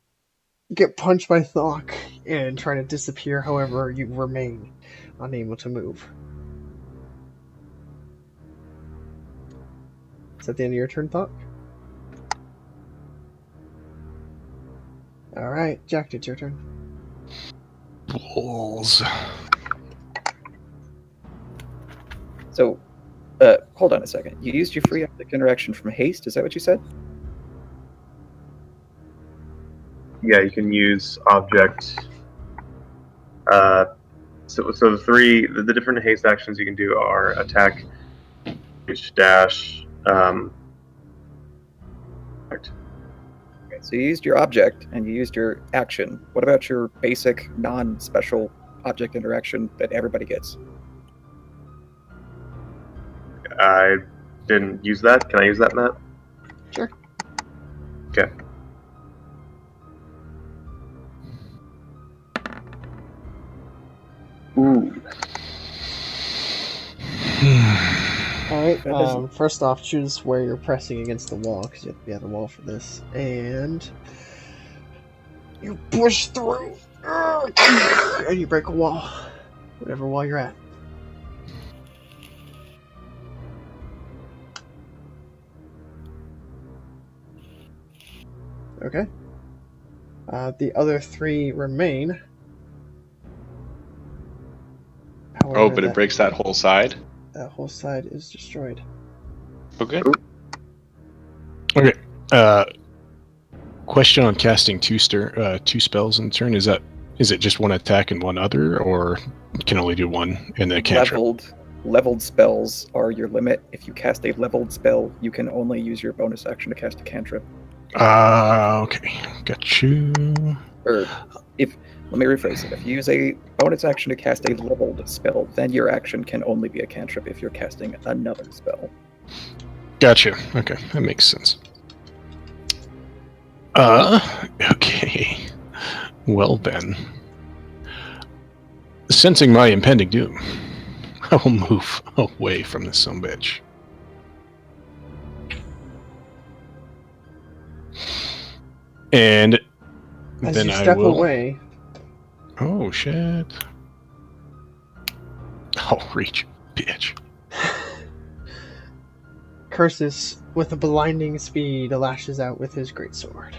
get punched by Thok and try to disappear, however, you remain unable to move. Is that the end of your turn, Thok? Alright, Jack, it's your turn. Balls. So, hold on a second. You used your free object interaction from haste, is that what you said? Yeah, you can use object. So the different haste actions you can do are attack, reach, dash. Okay, so you used your object, and you used your action. What about your basic, non-special object interaction that everybody gets? I didn't use that. Can I use that, Matt? Sure. Okay. Ooh. Alright, That doesn't- first off, choose where you're pressing against the wall, because you have to be on the wall for this. And you push through, and you break a wall. Whatever wall you're at. Okay. The other three remain. Oh, However, but it breaks that whole side? that whole side is destroyed. Okay. Okay. Question on casting two spells in turn. Is Is it just one attack and one other, or you can only do one and then a cantrip? Leveled spells are your limit. If you cast a leveled spell, you can only use your bonus action to cast a cantrip. Okay. Got you. Or let me rephrase it. If you use a bonus action to cast a leveled spell, then your action can only be a cantrip if you're casting another spell. Gotcha. Okay, that makes sense. Okay. Well then. Sensing my impending doom, I will move away from this sumbitch. And As then you I step will... away, Oh, shit. Oh, reach, bitch. Curses with a blinding speed lashes out with his greatsword.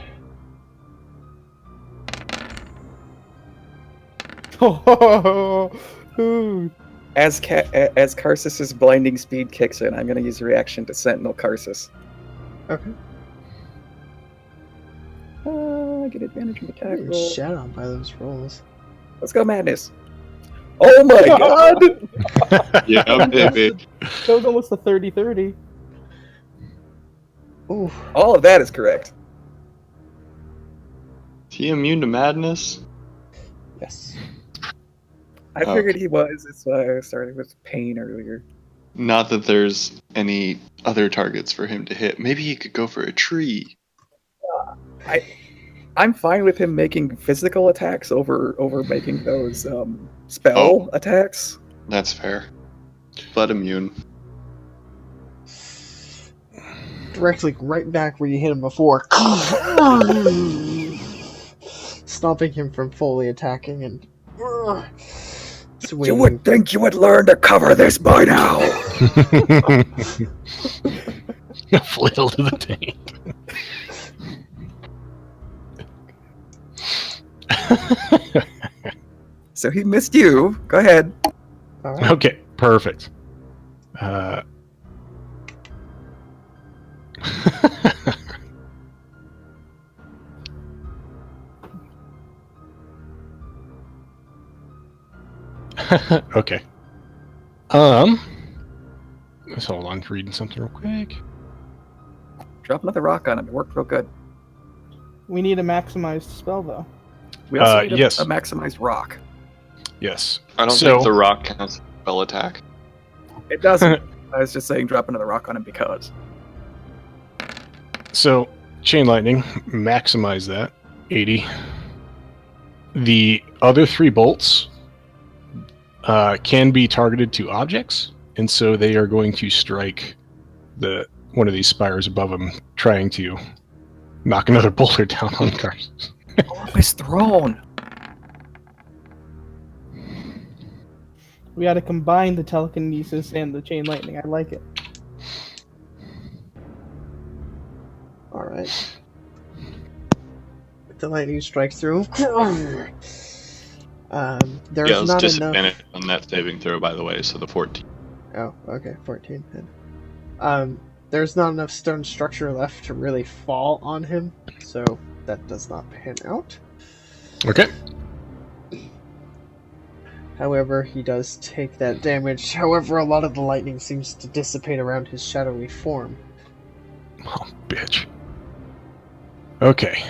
As Karsus's blinding speed kicks in, I'm going to use a reaction to Sentinel Karsus. Okay. I get advantage of attack Getting roll. shat on by those rolls. Let's go, Madness. Oh my god! Yeah, baby. That was almost a 30-30. Ooh. All of that is correct. Is he immune to madness? Yes. I figured he was. That's why I started with pain earlier. Not that there's any other targets for him to hit. Maybe he could go for a tree. I'm fine with him making physical attacks over making those spell attacks. That's fair. But immune. Directly right back where you hit him before. Stopping him from fully attacking and swinging. You would think you would learn to cover this by now. Flail to the taint. So he missed you. Go ahead. All right. Okay, perfect. Okay. Let's hold on, reading something real quick. Drop another rock on him. It worked real good. We need a maximized spell, though. We also need yes. a maximized rock. Yes. I don't think the rock counts as a spell attack. It doesn't. I was just saying drop another rock on him because. So, Chain Lightning, maximize that. 80. The other 3 bolts can be targeted to objects, and so they are going to strike one of these spires above them, trying to knock another boulder down on cars. Orb is thrown. We got to combine the telekinesis and the chain lightning. I like it. All right. The lightning strikes through. There's Yeah, it's not disadvantage enough. on that saving throw, by the way, so the 14. Oh, okay, 14. There's not enough stone structure left to really fall on him, so that does not pan out. Okay. However, he does take that damage. However, a lot of the lightning seems to dissipate around his shadowy form. Oh, bitch. Okay.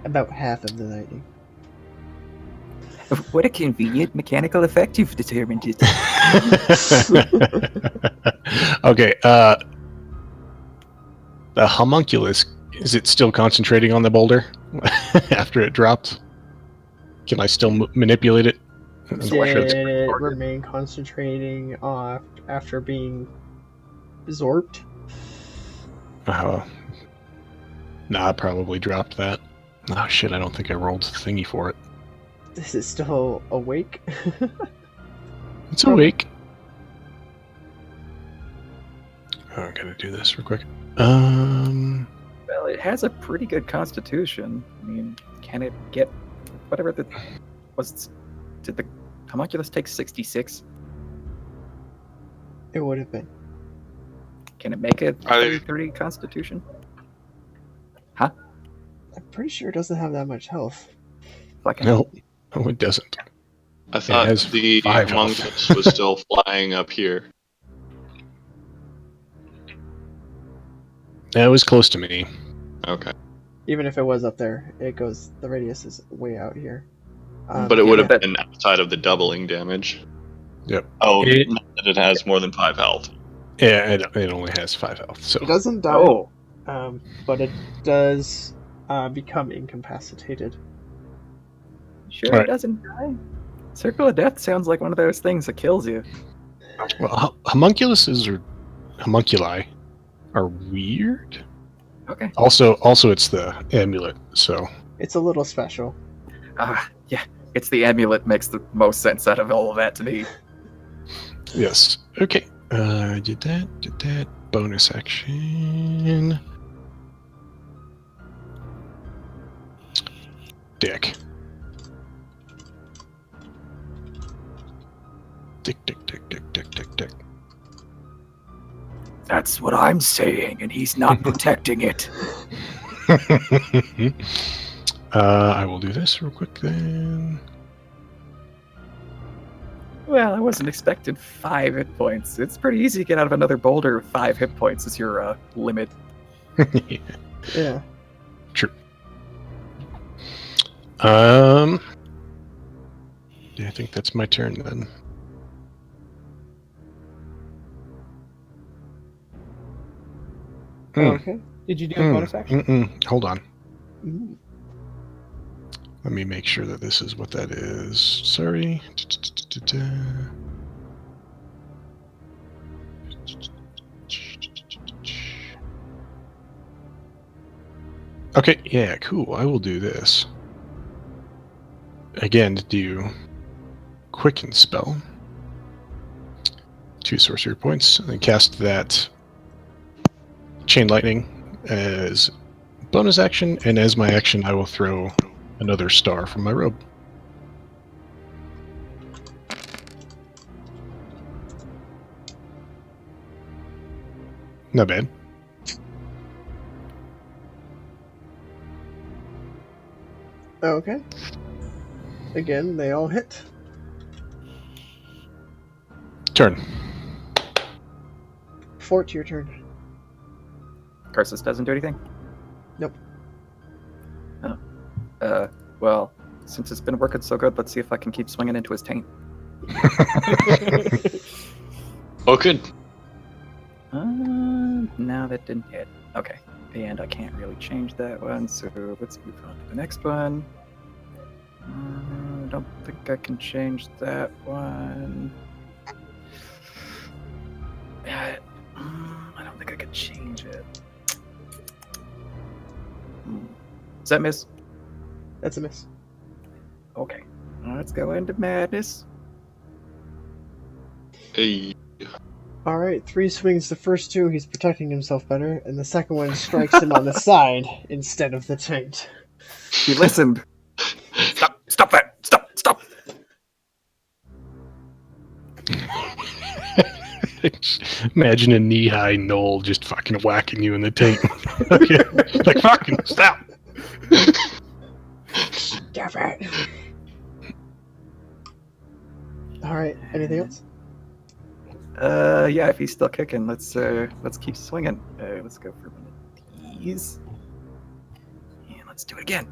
About half of the lightning. What a convenient mechanical effect you've determined it. Okay, the homunculus, is it still concentrating on the boulder after it dropped? Can I still manipulate it? Did it remain concentrating after being absorbed? Nah, I probably dropped that. Oh shit, I don't think I rolled the thingy for it. Is it still awake? It's awake. Oh, I gotta do this real quick. Well, it has a pretty good constitution. I mean, can it get whatever did the homunculus take 66? It would have been. Can it make it 30 constitution? Huh? I'm pretty sure it doesn't have that much health. Fucking No, it doesn't. I thought has the 5 health. homunculus was still flying up here. That was close to me. Okay. Even if it was up there, it goes. The radius is way out here. But it would have yeah. been outside of the doubling damage. Yep. Oh, It- not that it has more than 5 health. Yeah, it only has 5 health. So It doesn't die, Oh, but it does become incapacitated. sure Alright. it doesn't die. Circle of Death sounds like one of those things that kills you. well, homunculuses or homunculi are weird. Okay. Also, it's the amulet. So It's a little special. Yeah. It's the amulet makes the most sense out of all of that to me. yes. Okay. Did that. Bonus action. Dick. Dick. That's what I'm saying, and he's not protecting it. I will do this real quick then. Well, I wasn't expecting 5 hit points. It's pretty easy to get out of another boulder with 5 hit points as your limit. Yeah. True. Yeah, I think that's my turn then. Okay. Did you do a bonus action? Hold on. Ooh. Let me make sure that this is what that is. Sorry. Okay, yeah, cool. I will do this. Again, to do Quicken Spell. 2 sorcery points. And then cast that Chain Lightning as bonus action, and as my action, I will throw another star from my robe. Not bad. Okay. Again, they all hit. Turn. Fort, your turn. Cursus doesn't do anything? Nope. Oh. Well, since it's been working so good, let's see if I can keep swinging into his taint. Oh, good. No, that didn't hit. Okay. And I can't really change that one, so let's move on to the next one. I don't think I can change that one. I don't think I could change it. Does that miss? That's a miss. Okay. Let's go into madness. Hey. Alright, 3 swings. The first 2, he's protecting himself better, and the second one strikes him on the side instead of the taint. He listened. Stop that! Stop! Imagine a knee-high knoll just fucking whacking you in the taint. Like, fucking stop! Stop it! Alright, anything else? Yeah, if he's still kicking, let's keep swinging. Let's go for one of these. And let's do it again.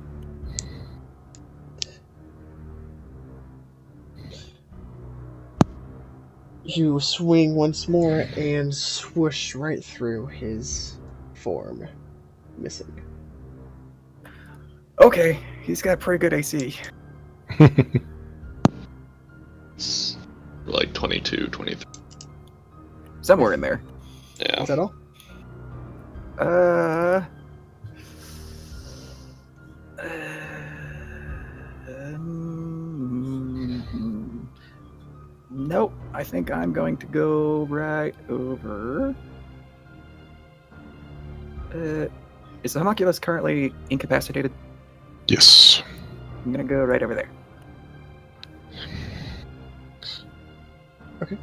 You swing once more and swoosh right through his form, missing. Okay, he's got pretty good AC. It's like 22, 23. Somewhere in there. Yeah. Is that all? Nope. I think I'm going to go right over. Is the homunculus currently incapacitated? Yes. I'm gonna go right over there. Okay.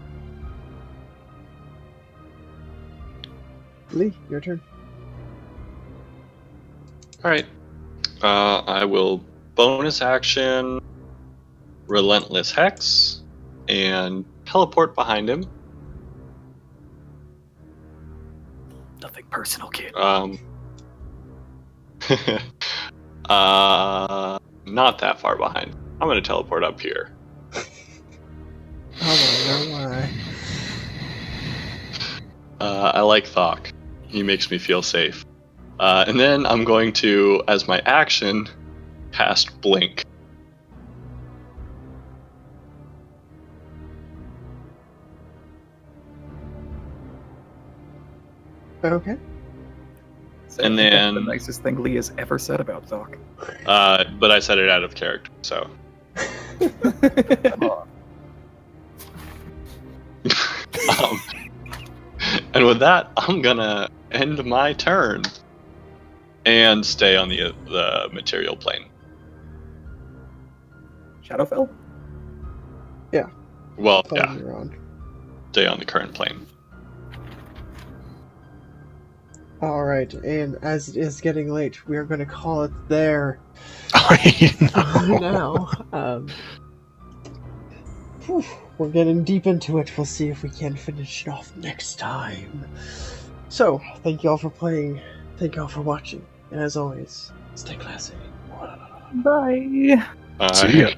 Lee, your turn. All right. I will bonus action Relentless Hex and teleport behind him. Nothing personal, kid. Not that far behind. I'm gonna teleport up here. Oh my. I like Thok. He makes me feel safe. And then I'm going to, as my action, cast Blink. Okay. So And I think that's then- the nicest thing Lee has ever said about Doc. But I said it out of character, so. And with that, I'm gonna end my turn and stay on the material plane. Shadowfell? Well, Plane yeah, you're on. stay on the current plane. Alright, and as it is getting late, we are going to call it there No. now. Whew, we're getting deep into it. We'll see if we can finish it off next time. So, thank you all for playing. Thank you all for watching. And as always, stay classy. Bye. See ya.